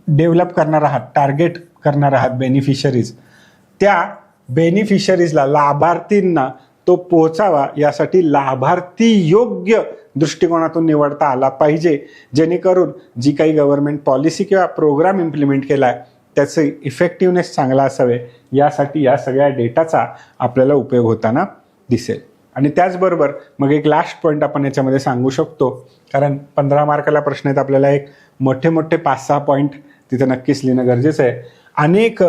डेव्हलप करणार आहात, टार्गेट करणार आहात बेनिफिशरीज, त्या बेनिफिशरीजला, लाभार्थींना तो पोहोचावा यासाठी लाभार्थी योग्य दृष्टिकोनातून निवडता आला पाहिजे, जेणेकरून जी काही गव्हर्नमेंट पॉलिसी किंवा प्रोग्राम इम्प्लिमेंट केला आहे त्याचे इफेक्टिव्हनेस चांगला असावे यासाठी या सगळ्या डेटाचा आपल्याला उपयोग होताना दिसेल. आणि त्याचबरोबर मग एक लास्ट पॉईंट आपण याच्यामध्ये सांगू शकतो, कारण 15 मार्काला प्रश्न आहेत, आपल्याला एक मोठे 5-6 पॉईंट तिथं नक्कीच लिहिणं गरजेचं आहे. अनेक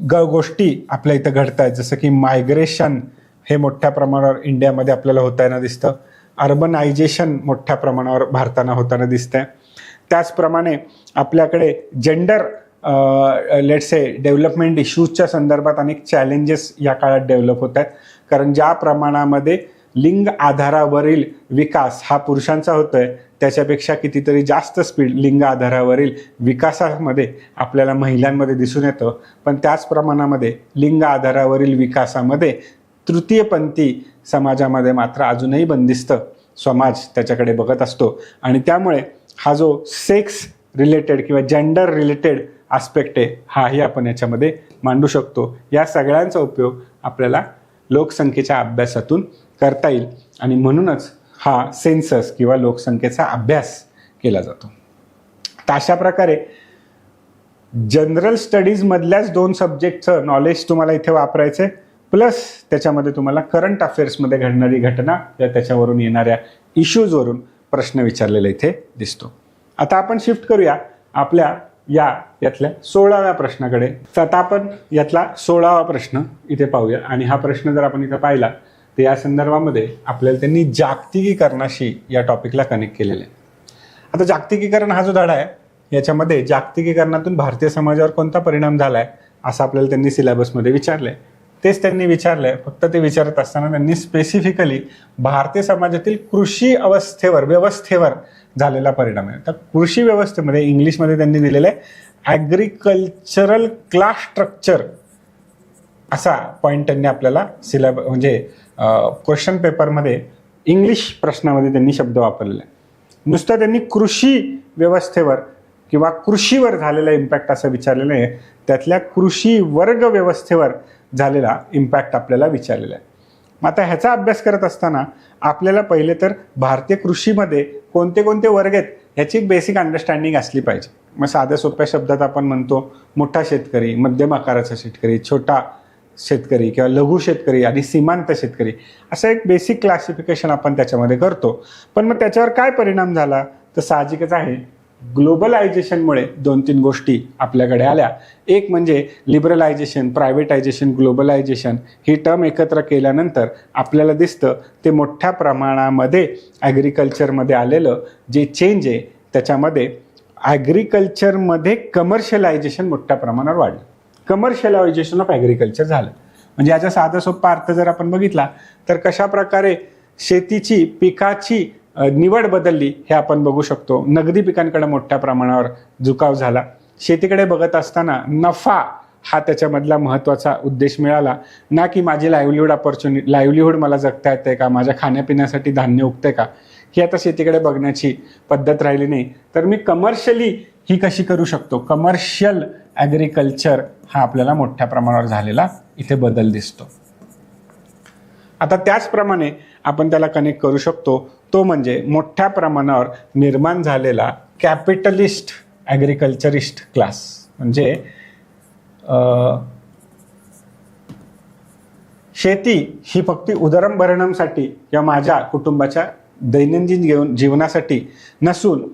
गोष्टी आपल्या इथं घडत आहेत, जसं की मायग्रेशन हे मोठ्या प्रमाणावर इंडियामध्ये आपल्याला होताना दिसतं, अर्बनायझेशन मोठ्या प्रमाणावर भारतानं होताना दिसतंय. त्याचप्रमाणे आपल्याकडे जेंडर लेट्स से डेव्हलपमेंट इश्यूजच्या संदर्भात अनेक चॅलेंजेस या काळात डेव्हलप होत आहेत, कारण ज्या प्रमाणामध्ये लिंग आधारावरील विकास हा पुरुषांचा होतोय त्याच्यापेक्षा कितीतरी जास्त स्पीड लिंग आधारावरील विकासामध्ये आपल्याला महिलांमध्ये दिसून येतं. पण त्याच प्रमाणामध्ये लिंग आधारावरील विकासामध्ये तृतीयपंथी समाजामध्ये मात्र अजूनही बंदिस्त समाज त्याच्याकडे बघत असतो. आणि त्यामुळे हा जो सेक्स रिलेटेड किंवा जेंडर रिलेटेड आस्पेक्ट आहे हाही आपण याच्यामध्ये मांडू शकतो. या सगळ्यांचा उपयोग आपल्याला लोकसंख्येच्या अभ्यासातून करता येईल आणि म्हणूनच हा सेन्सस किंवा लोकसंख्येचा अभ्यास केला जातो. तर अशा प्रकारे जनरल स्टडीजमधल्याच 2 सब्जेक्टचं नॉलेज तुम्हाला इथे वापरायचं आहे, प्लस त्याच्यामध्ये तुम्हाला करंट अफेअर्समध्ये घडणारी घटना या त्याच्यावरून येणाऱ्या इश्यूजवरून प्रश्न विचारलेला इथे दिसतो. आता आपण शिफ्ट करूया आपल्या यातल्या 16व्या प्रश्नाकडे. तर आता आपण यातला 16वा प्रश्न इथे पाहूया आणि हा प्रश्न जर आपण इथं पाहिला तर या संदर्भामध्ये आपल्याला त्यांनी जागतिकीकरणाशी या टॉपिकला कनेक्ट केलेलं आहे. आता जागतिकीकरण हा जो धडा आहे याच्यामध्ये जागतिकीकरणातून भारतीय समाजावर कोणता परिणाम झाला आहे असं आपल्याला त्यांनी सिलेबसमध्ये विचारलंय. तेच त्यांनी विचारलंय, फक्त ते विचारत असताना त्यांनी स्पेसिफिकली भारतीय समाजातील कृषी व्यवस्थेवर झालेला परिणाम आहे. तर कृषी व्यवस्थेमध्ये इंग्लिशमध्ये त्यांनी दिलेलं आहे ॲग्रिकल्चरल क्लास स्ट्रक्चर असा पॉईंट त्यांनी आपल्याला म्हणजे क्वेश्चन पेपरमध्ये इंग्लिश प्रश्नामध्ये त्यांनी शब्द वापरलेला आहे. नुसतं त्यांनी कृषी व्यवस्थेवर किंवा कृषीवर झालेला इम्पॅक्ट असं विचारलेलं आहे, त्यातल्या कृषी वर्ग व्यवस्थेवर झालेला इम्पॅक्ट आपल्याला विचारलेला आहे. मग आता ह्याचा अभ्यास करत असताना आपल्याला पहिले तर भारतीय कृषीमध्ये कोणते कोणते वर्ग आहेत ह्याची एक बेसिक अंडरस्टँडिंग असली पाहिजे. मग साध्या सोप्या शब्दात आपण म्हणतो मोठा शेतकरी, मध्यम आकाराचा शेतकरी, छोटा शेतकरी किंवा लघु शेतकरी आणि सीमांत शेतकरी, असं एक बेसिक क्लासिफिकेशन आपण त्याच्यामध्ये करतो. पण मग त्याच्यावर काय परिणाम झाला तर साहजिकच आहे ग्लोबलायझेशनमुळे 2-3 गोष्टी आपल्याकडे आल्या. एक म्हणजे लिबरलायझेशन, प्रायव्हेटायझेशन, ग्लोबलायझेशन ही टर्म एकत्र केल्यानंतर आपल्याला दिसतं ते मोठ्या प्रमाणामध्ये ॲग्रिकल्चरमध्ये आलेलं जे चेंज आहे त्याच्यामध्ये ॲग्रिकल्चरमध्ये कमर्शियलायझेशन मोठ्या प्रमाणावर वाढलं. कमर्शियलायझेशन ऑफ ॲग्रिकल्चर झालं. म्हणजे याचा साधा सोपा अर्थ जर आपण बघितला तर कशा प्रकारे शेतीची पिकाची निवड बदलली हे आपण बघू शकतो. नगदी पिकांकडे मोठ्या प्रमाणावर झुकाव झाला. शेतीकडे बघत असताना नफा हा त्याच्यामधला महत्त्वाचा उद्देश मिळाला, ना की माझी लाईव्हलीहूड मला जगता येते का, माझ्या खाण्यापिण्यासाठी धान्य उगते का, ही आता शेतीकडे बघण्याची पद्धत राहिली नाही. तर मी कमर्शियली ही कशी करू शकतो, कमर्शियल ॲग्रिकल्चर हा आपल्याला मोठ्या प्रमाणावर झालेला इथे बदल दिसतो. आता त्याचप्रमाणे आपण त्याला कनेक्ट करू शकतो, तो म्हणजे मोठ्या प्रमाणावर निर्माण झालेला कॅपिटलिस्ट ॲग्रिकल्चरिस्ट क्लास. म्हणजे शेती ही फक्त उदरमभरणीसाठी किंवा माझ्या कुटुंबाच्या दैनंदिन जीवनासाठी नसून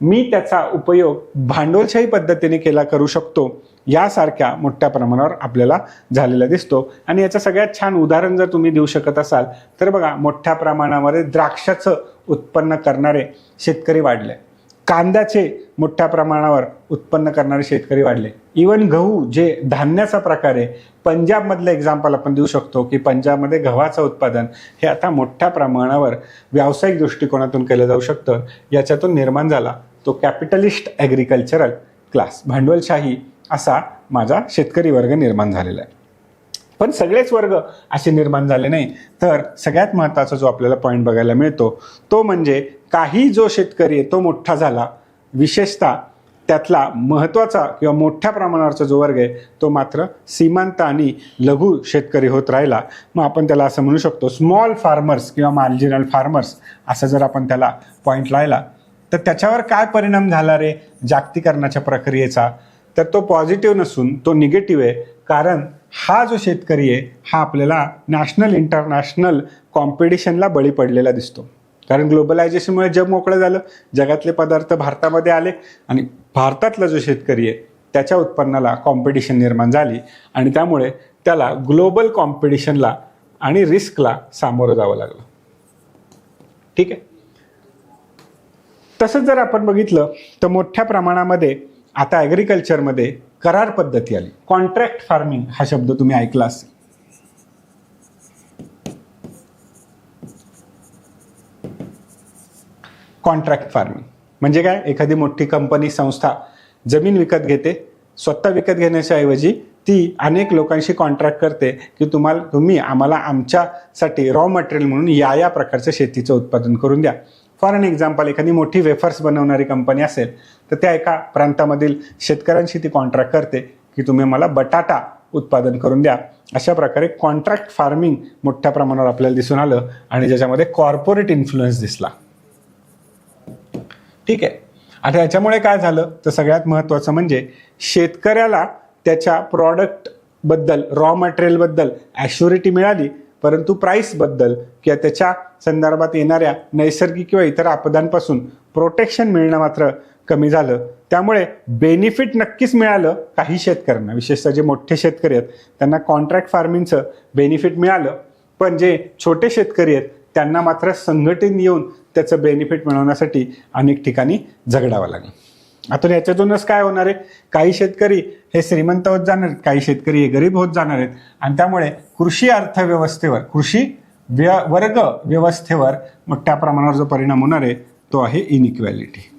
मी त्याचा उपयोग भांडवलशाही पद्धतीने करू शकतो यासारख्या मोठ्या प्रमाणावर आपल्याला झालेला दिसतो. आणि याचं सगळ्यात छान उदाहरण जर तुम्ही देऊ शकत असाल तर बघा, मोठ्या प्रमाणामध्ये द्राक्षाचं उत्पन्न करणारे शेतकरी वाढले. कांद्याचे मोठ्या प्रमाणावर उत्पन्न करणारे शेतकरी वाढले. इवन गहू जे धान्याचा प्रकार आहे, पंजाबमधलं एक्झाम्पल आपण देऊ शकतो की पंजाबमध्ये गव्हाचं उत्पादन हे आता मोठ्या प्रमाणावर व्यावसायिक दृष्टिकोनातून केलं जाऊ शकतं. याच्यातून निर्माण झाला तो कॅपिटलिस्ट ॲग्रिकल्चरल क्लास, भांडवलशाही असा माझा शेतकरी वर्ग निर्माण झालेला आहे. पण सगळेच वर्ग असे निर्माण झाले नाही. तर सगळ्यात महत्त्वाचा जो आपल्याला पॉईंट बघायला मिळतो तो म्हणजे काही जो शेतकरी आहे तो मोठा झाला, विशेषतः त्यातला महत्त्वाचा किंवा मोठ्या प्रमाणावरचा जो वर्ग आहे तो मात्र सीमांत आणि लघु शेतकरी होत राहिला. मग आपण त्याला असं म्हणू शकतो स्मॉल फार्मर्स किंवा मार्जिनल फार्मर्स असं जर आपण त्याला पॉईंट लायला तर त्याच्यावर काय परिणाम झाला रे जागतिकीकरणाच्या प्रक्रियेचा, तर तो पॉझिटिव्ह नसून तो निगेटिव्ह आहे. कारण हा जो शेतकरी आहे हा आपल्याला नॅशनल इंटरनॅशनल कॉम्पिटिशनला बळी पडलेला दिसतो. कारण ग्लोबलायझेशनमुळे जग मोकळं झालं, जगातले पदार्थ भारतामध्ये आले आणि भारतातला जो शेतकरी आहे त्याच्या उत्पन्नाला कॉम्पिटिशन निर्माण झाली आणि त्यामुळे त्याला ग्लोबल कॉम्पिटिशनला आणि रिस्कला सामोरं जावं लागलं. ठीक आहे. तसंच जर आपण बघितलं तर मोठ्या प्रमाणामध्ये आता ॲग्रिकल्चरमध्ये करार पद्धती आली. कॉन्ट्रॅक्ट फार्मिंग हा शब्द तुम्ही ऐकला असेल. कॉन्ट्रॅक्ट फार्मिंग म्हणजे काय, एखादी मोठी कंपनी संस्था जमीन विकत घेते, स्वतः विकत घेण्याच्या ऐवजी ती अनेक लोकांशी कॉन्ट्रॅक्ट करते की तुम्ही आम्हाला आमच्यासाठी रॉ मटेरियल म्हणून या प्रकारचं शेतीचं उत्पादन करून द्या. फॉर एन एक्झाम्पल, एखादी मोठी वेफर्स बनवणारी कंपनी असेल तर त्या एका प्रांतामधील शेतकऱ्यांशी ती कॉन्ट्रॅक्ट करते की तुम्ही मला बटाटा उत्पादन करून द्या. अशा प्रकारे कॉन्ट्रॅक्ट फार्मिंग मोठ्या प्रमाणावर आपल्याला दिसून आलं आणि ज्याच्यामध्ये कॉर्पोरेट इन्फ्लुएन्स दिसला. ठीक आहे. आता याच्यामुळे काय झालं तर सगळ्यात महत्त्वाचं म्हणजे शेतकऱ्याला त्याच्या प्रॉडक्टबद्दल, रॉ मटेरियलबद्दल ॲश्युरिटी मिळाली, परंतु प्राईसबद्दल किंवा त्याच्या संदर्भात येणाऱ्या नैसर्गिक किंवा इतर आपदांपासून प्रोटेक्शन मिळणं मात्र कमी झालं. त्यामुळे बेनिफिट नक्कीच मिळालं काही शेतकऱ्यांना, विशेषतः जे मोठे शेतकरी आहेत त्यांना कॉन्ट्रॅक्ट फार्मिंगचं बेनिफिट मिळालं. पण जे छोटे शेतकरी आहेत त्यांना मात्र संघटित येऊन त्याचं बेनिफिट मिळवण्यासाठी अनेक ठिकाणी झगडावं लागलं. आता याच्यातूनच काय होणार आहे, काही शेतकरी हे श्रीमंत होत जाणार आहेत, काही शेतकरी हे गरीब होत जाणार आहेत आणि त्यामुळे कृषी अर्थव्यवस्थेवर, कृषी वर्ग व्यवस्थेवर मोठ्या प्रमाणावर जो परिणाम होणार आहे तो आहे इनइक्वॅलिटी.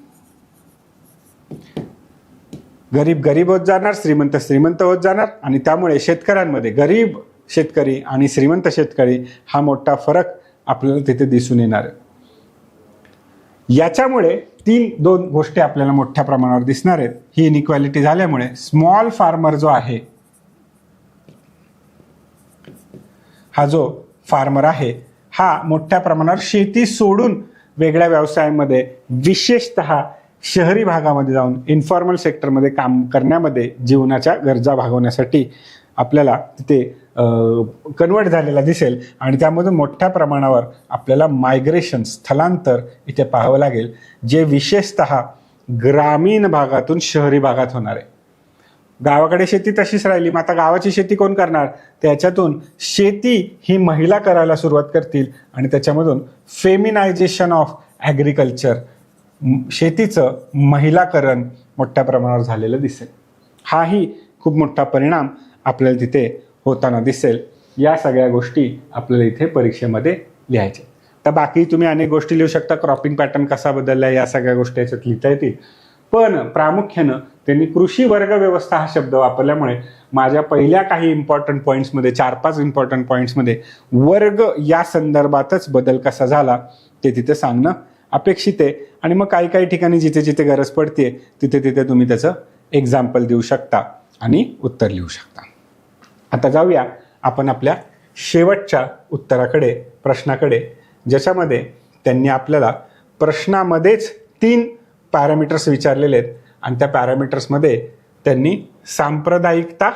गरीब होत जाणार, श्रीमंत होत जाणार आणि त्यामुळे शेतकऱ्यांमध्ये गरीब शेतकरी आणि श्रीमंत शेतकरी हा मोठा फरक आपल्याला तिथे दिसून येणार आहे. याच्यामुळे दोन गोष्टी आपल्याला मोठ्या प्रमाणावर दिसणार आहेत. ही इनइक्वॅलिटी झाल्यामुळे स्मॉल फार्मर जो आहे, हा जो फार्मर आहे हा मोठ्या प्रमाणावर शेती सोडून वेगळ्या व्यवसायांमध्ये, विशेषतः शहरी भागामध्ये जाऊन इन्फॉर्मल सेक्टरमध्ये काम करण्यामध्ये जीवनाच्या गरजा भागवण्यासाठी आपल्याला तिथे कन्वर्ट झालेला दिसेल आणि त्यामधून मोठ्या प्रमाणावर आपल्याला मायग्रेशन, स्थलांतर इथे पाहावं लागेल, जे विशेषतः ग्रामीण भागातून शहरी भागात होणार आहे. गावाकडे शेती तशीच राहिली, मग आता गावाची शेती कोण करणार, त्याच्यातून शेती ही महिला करायला सुरुवात करतील आणि त्याच्यामधून फेमिनायझेशन ऑफ ॲग्रिकल्चर, शेतीचं महिलाकरण मोठ्या प्रमाणावर झालेलं दिसेल. हाही खूप मोठा परिणाम आपल्याला तिथे होताना दिसेल. या सगळ्या गोष्टी आपल्याला इथे परीक्षेमध्ये लिहायच्या. तर बाकी तुम्ही अनेक गोष्टी लिहू शकता, क्रॉपिंग पॅटर्न कसा बदलला या सगळ्या गोष्टी याच्यात लिहिता येतील. पण प्रामुख्यानं त्यांनी कृषी वर्ग व्यवस्था हा शब्द वापरल्यामुळे माझ्या पहिल्या काही इम्पॉर्टंट पॉईंट्समध्ये, 4-5 इम्पॉर्टंट पॉईंट्समध्ये वर्ग या संदर्भातच बदल कसा झाला ते तिथे सांगणं अपेक्षित आहे. आणि मग काही ठिकाणी जिथे जिथे गरज पडते तिथे तुम्ही त्याचं एक्झाम्पल देऊ शकता आणि उत्तर लिहू शकता. आता जाऊया आपण आपल्या शेवटच्या उत्तराकडे, प्रश्नाकडे, ज्याच्यामध्ये त्यांनी आपल्याला प्रश्नामध्येच 3 पॅरामीटर्स विचारलेले आहेत आणि त्या पॅरामीटर्समध्ये त्यांनी सांप्रदायिकता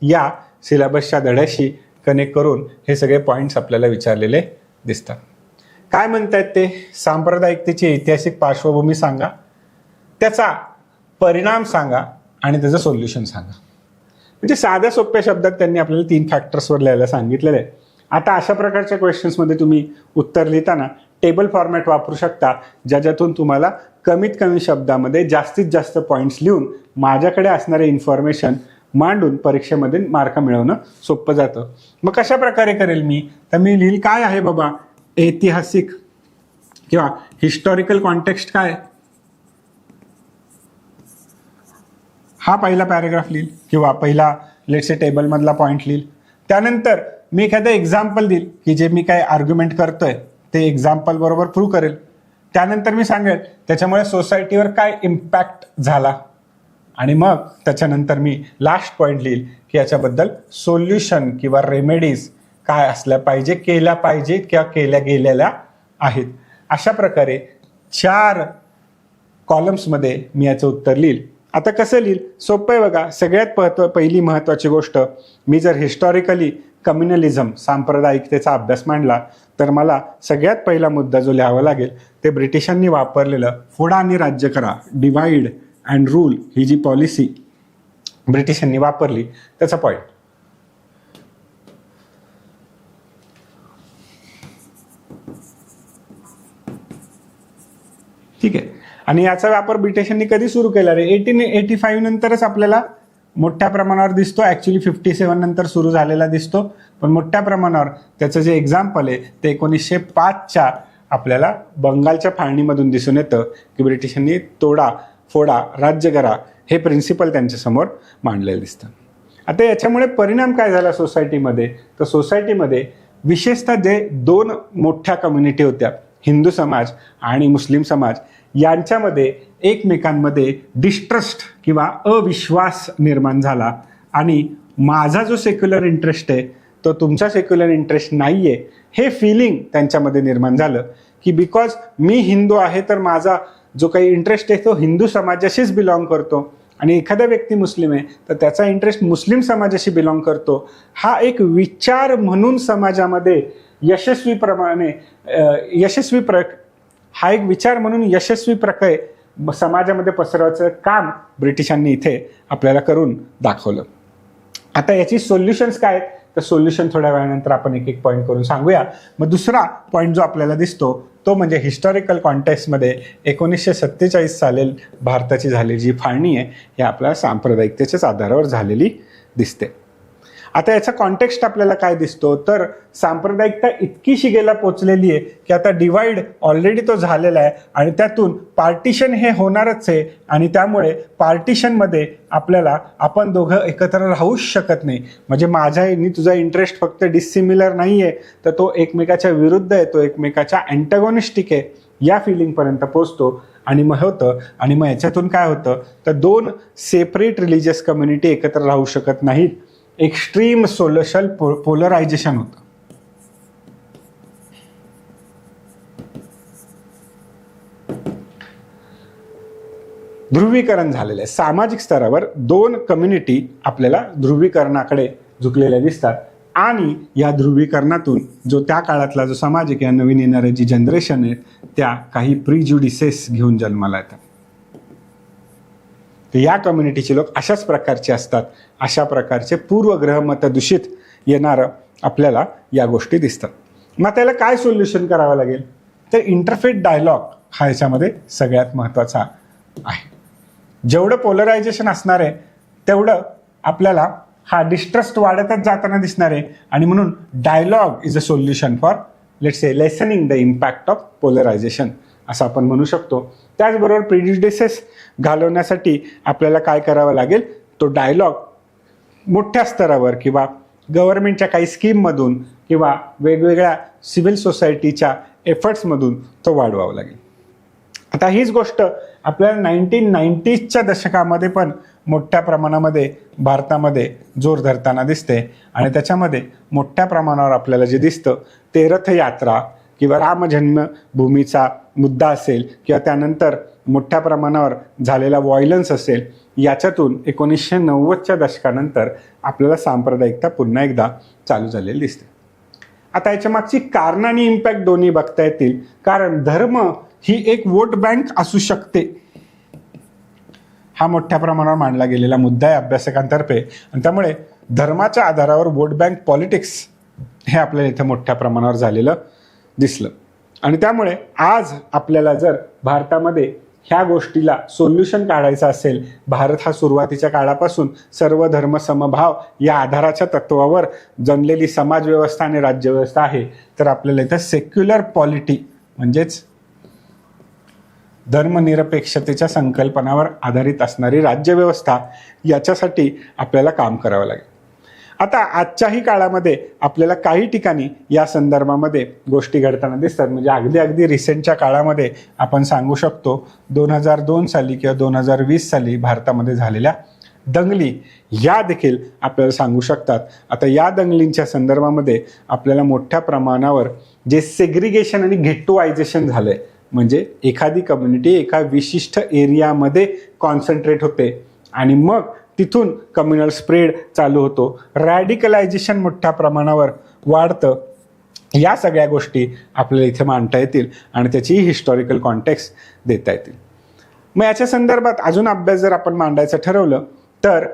या सिलेबसच्या धड्याशी कनेक्ट करून हे सगळे पॉईंट्स आपल्याला विचारलेले दिसतात. काय म्हणतायत ते, सांप्रदायिकतेची ऐतिहासिक पार्श्वभूमी सांगा, त्याचा परिणाम सांगा आणि त्याचं सोल्युशन सांगा. म्हणजे साध्या सोप्या शब्दात त्यांनी आपल्याला 3 फॅक्टर्सवर लिहायला सांगितलेलं आहे. आता अशा प्रकारच्या क्वेश्चन्समध्ये तुम्ही उत्तर लिहिताना टेबल फॉर्मॅट वापरू शकता, ज्याच्यातून तुम्हाला कमीत कमी शब्दामध्ये जास्तीत जास्त पॉईंट्स लिहून माझ्याकडे असणारे इन्फॉर्मेशन मांडून परीक्षेमध्ये मार्क मिळवणं सोपं जातं. मग कशा प्रकारे करेल मी? तर मी लिहिल काय आहे बाबा, ऐतिहासिक किंवा हिस्टॉरिकल कॉन्टेक्स्ट काय, हा पहिला पॅराग्राफ लिहिल किंवा पहिला लेट्स से टेबलमधला पॉईंट लिहिल. त्यानंतर मी एखादं एक्झाम्पल देईल की जे मी काय आर्ग्युमेंट करतोय ते एक्झाम्पल बरोबर प्रूव्ह करेल. त्यानंतर मी सांगेल त्याच्यामुळे सोसायटीवर काय इम्पॅक्ट झाला, आणि मग त्याच्यानंतर मी लास्ट पॉईंट लिहिल की याच्याबद्दल सोल्युशन किंवा रेमेडीज काय असल्या पाहिजे, केल्या पाहिजेत किंवा केल्या गेलेल्या आहेत. अशा प्रकारे 4 कॉलम्समध्ये मी याचं उत्तर लिहिल. आता कसं लिहिल? सोपं आहे बघा. सगळ्यात पहिली महत्त्वाची गोष्ट, मी जर हिस्टॉरिकली कम्युनलिझम सांप्रदायिकतेचा अभ्यास मांडला तर मला सगळ्यात पहिला मुद्दा जो लिहावा लागेल ते ब्रिटिशांनी वापरलेलं फोडा आणि राज्य करा, डिवाइड अँड रूल ही जी पॉलिसी ब्रिटिशांनी वापरली त्याचा पॉईंट. ठीक आहे. आणि याचा वापर ब्रिटिशांनी कधी सुरू केला रे? 1885 नंतरच आपल्याला मोठ्या प्रमाणावर दिसतो. ॲक्च्युली 57 नंतर सुरू झालेला दिसतो, पण मोठ्या प्रमाणावर त्याचं जे एक्झाम्पल आहे ते 1905च्या आपल्याला बंगालच्या फाळणीमधून दिसून येतं की ब्रिटिशांनी तोडा फोडा राज्य करा हे प्रिन्सिपल त्यांच्यासमोर मांडलेलं दिसतं. आता याच्यामुळे परिणाम काय झाला सोसायटीमध्ये? तर सोसायटीमध्ये विशेषतः जे 2 मोठ्या कम्युनिटी होत्या, हिंदू समाज आणि मुस्लिम समाज, यांच्यामध्ये एकमेकांमध्ये डिस्ट्रस्ट किंवा अविश्वास निर्माण झाला. आणि माझा जो सेक्युलर इंटरेस्ट आहे तो तुमचा सेक्युलर इंटरेस्ट नाही आहे हे फिलिंग त्यांच्यामध्ये निर्माण झालं की बिकॉज मी हिंदू आहे तर माझा जो काही इंटरेस्ट आहे तो हिंदू समाजाशीच बिलॉंग करतो, आणि एखादा व्यक्ती मुस्लिम आहे तर त्याचा इंटरेस्ट मुस्लिम समाजाशी बिलॉंग करतो. हा एक विचार म्हणून समाजामध्ये हा एक विचार म्हणून यशस्वी प्रकारे समाजामध्ये पसरवायचं काम ब्रिटिशांनी इथे आपल्याला करून दाखवलं. आता याची सोल्युशन्स काय आहेत? तर सोल्युशन थोड्या वेळानंतर आपण एक एक पॉईंट करून सांगूया. मग दुसरा पॉईंट जो आपल्याला दिसतो तो म्हणजे हिस्टॉरिकल कॉन्टेक्स्टमध्ये 1947 साली भारताची झालेली जी फाळणी आहे ही आपल्याला सांप्रदायिकतेच्याच आधारावर झालेली दिसते. आता याचा कॉन्टेक्स्ट आपल्याला काय दिसतो? तर सांप्रदायिकता इतकी शिगेला पोचलेली आहे की आता डिवाइड ऑलरेडी तो झालेला आहे आणि त्यातून पार्टिशन हे होणारच आहे, आणि त्यामुळे पार्टिशनमध्ये आपल्याला आपण दोघं एकत्र राहूच शकत नाही. म्हणजे माझ्या आणि तुझा इंटरेस्ट फक्त डिसिमिलर नाही आहे, तर तो एकमेकाच्या विरुद्ध आहे, तो एकमेकाच्या अँटॅगॉनिस्टिक आहे, या फिलिंगपर्यंत पोचतो. आणि मग होतं, आणि मग याच्यातून काय होतं तर 2 सेपरेट रिलिजियस कम्युनिटी एकत्र राहू शकत नाहीत. एक्स्ट्रीम सोशल पोलरायझेशन होतं. ध्रुवीकरण झालेलं आहे. सामाजिक स्तरावर 2 कम्युनिटी आपल्याला ध्रुवीकरणाकडे झुकलेल्या दिसतात, आणि या ध्रुवीकरणातून जो त्या काळातला जो समाज आहे किंवा नवीन येणारे जी जनरेशन आहे त्या काही प्रिज्युडिसेस घेऊन जन्माला येतात. या कम्युनिटीचे लोक अशाच प्रकारचे असतात. अशा प्रकारचे पूर्वग्रह मतदूषित येणारं आपल्याला या गोष्टी दिसतात. मग त्याला काय सोल्युशन करावं लागेल? तर इंटरफेथ डायलॉग हा याच्यामध्ये सगळ्यात महत्त्वाचा आहे. जेवढं पोलरायझेशन असणार आहे तेवढं आपल्याला हा डिस्ट्रस्ट वाढतच जाताना दिसणार आहे, आणि म्हणून dialogue is a solution for let's say lessening the impact of polarisation असं आपण म्हणू शकतो. त्याचबरोबर प्रिज्युडिसेस घालवण्यासाठी आपल्याला काय करावं लागेल? तो डायलॉग मोठ्या स्तरावर किंवा गव्हर्नमेंटच्या काही स्कीममधून किंवा वेगवेगळ्या सिव्हिल सोसायटीच्या एफर्ट्समधून तो वाढवावा लागेल. आता हीच गोष्ट आपल्याला 1990च्या दशकामध्ये पण मोठ्या प्रमाणामध्ये भारतामध्ये जोर धरताना दिसते, आणि त्याच्यामध्ये मोठ्या प्रमाणावर आपल्याला जे दिसतं ते रथयात्रा किंवा रामजन्मभूमीचा मुद्दा असेल किंवा त्यानंतर मोठ्या प्रमाणावर झालेला व्हायलन्स असेल, याच्यातून 1990च्या दशकानंतर आपल्याला सांप्रदायिकता पुन्हा एकदा चालू झालेली दिसते. आता याच्या मागची कारणं आणि इम्पॅक्ट दोन्ही बघता येतील, कारण धर्म ही एक वोट बँक असू शकते हा मोठ्या प्रमाणावर मांडला गेलेला मुद्दा आहे अभ्यासकांतर्फे, आणि त्यामुळे धर्माच्या आधारावर वोट बँक पॉलिटिक्स हे आपल्याला इथं मोठ्या प्रमाणावर झालेलं दिसलं. आणि त्यामुळे आज आपल्याला जर भारतामध्ये ह्या गोष्टीला सोल्युशन काढायचं असेल, भारत हा सुरुवातीच्या काळापासून सर्व धर्म समभाव या आधाराच्या तत्वावर जनलेली समाजव्यवस्था आणि राज्यव्यवस्था आहे, तर आपल्याला इथं सेक्युलर पॉलिटी म्हणजेच धर्मनिरपेक्षतेच्या संकल्पनावर आधारित असणारी राज्यव्यवस्था याच्यासाठी आपल्याला काम करावं लागेल. आता आजच्याही काळामध्ये आपल्याला काही ठिकाणी या संदर्भामध्ये गोष्टी घडताना दिसतात. म्हणजे अगदी रिसेंटच्या काळामध्ये आपण सांगू शकतो 2002 साली किंवा 2020 साली भारतामध्ये झालेल्या दंगली या देखील आपल्याला सांगू शकतात. आता या दंगलींच्या संदर्भामध्ये आपल्याला मोठ्या प्रमाणावर जे सेग्रिगेशन आणि गेटोआयझेशन झालंय, म्हणजे एखादी कम्युनिटी एका विशिष्ट एरियामध्ये कॉन्सन्ट्रेट होते आणि मग तिथून कम्युनल स्प्रेड चालू होतो, रॅडिकलायझेशन मोठ्या प्रमाणावर वाढतं. या सगळ्या गोष्टी आपल्याला इथे मांडता येतील आणि त्याची हिस्टॉरिकल कॉन्टेक्स्ट देता येतील. मग याच्या संदर्भात अजून अभ्यास जर आपण मांडायचं ठरवलं तर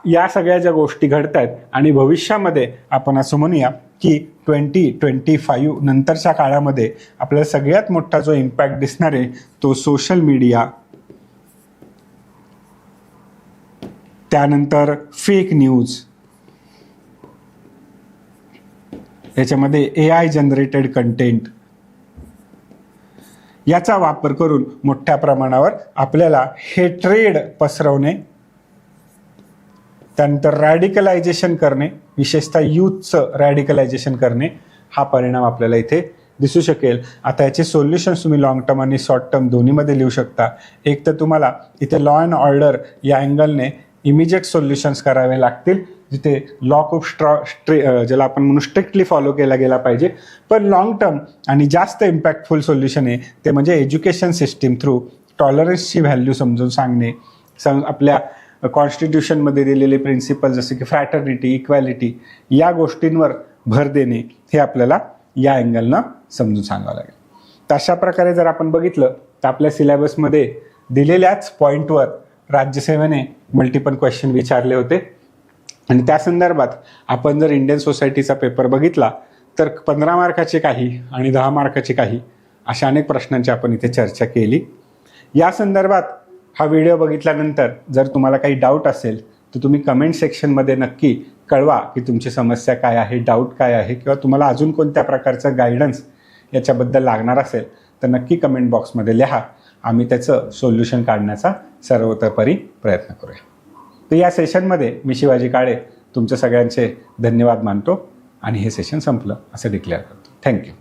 या सगळ्या ज्या गोष्टी घडत आहेत आणि भविष्यामध्ये आपण असं म्हणूया की 2025 नंतरच्या काळामध्ये आपल्याला सगळ्यात मोठा जो इम्पॅक्ट दिसणार आहे तो सोशल मीडिया, त्यानंतर फेक न्यूज, याच्यामध्ये AI जनरेटेड कंटेंट याचा वापर करून मोठ्या प्रमाणावर आपल्याला हेट्रेड पसरवणे, त्यानंतर रॅडिकलायझेशन करणे, विशेषतः यूथचं रॅडिकलायझेशन करणे, हा परिणाम आपल्याला इथे दिसू शकेल. आता याचे सोल्युशन्स तुम्ही लॉंग टर्म आणि शॉर्ट टर्म दोन्हीमध्ये लिहू शकता. एक तर तुम्हाला इथे लॉ अँड ऑर्डर या अँगलने इमिजिएट सोल्युशन्स करावे लागतील, जिथे लॉ खूप ज्याला आपण म्हणू स्ट्रिक्टली फॉलो केला गेला पाहिजे. पण लॉंग टर्म आणि जास्त इम्पॅक्टफुल सोल्युशन आहे ते म्हणजे एज्युकेशन सिस्टीम थ्रू टॉलरन्सची व्हॅल्यू समजून सांगणे, आपल्या कॉन्स्टिट्यूशनमध्ये दिलेले प्रिन्सिपल जसे की फ्रॅटर्निटी, इक्वॅलिटी या गोष्टींवर भर देणे, हे आपल्याला या अँगलनं समजून सांगावं लागेल. तर अशा प्रकारे जर आपण बघितलं तर आपल्या सिलेबसमध्ये दिलेल्याच पॉईंटवर राज्यसेवेने मल्टिपल क्वेश्चन विचारले होते आणि त्या संदर्भात आपण जर इंडियन सोसायटीचा पेपर बघितला तर 15 मार्काचे काही आणि 10 मार्काचे काही अशा अनेक प्रश्नांची आपण इथे चर्चा केली. या संदर्भात हा व्हिडिओ बघितल्यानंतर जर तुम्हाला काही डाऊट असेल तर तुम्ही कमेंट सेक्शनमध्ये नक्की कळवा की तुमची समस्या काय आहे, डाऊट काय आहे, किंवा तुम्हाला अजून कोणत्या प्रकारचं गायडन्स याच्याबद्दल लागणार असेल तर नक्की कमेंट बॉक्समध्ये लिहा. आम्ही त्याचं सोल्युशन काढण्याचा सर्वतोपरी प्रयत्न करूया. तर या सेशनमध्ये मी शिवाजी काळे तुमच्या सगळ्यांचे धन्यवाद मानतो आणि हे सेशन संपलं असं डिक्लेअर करतो. थँक्यू.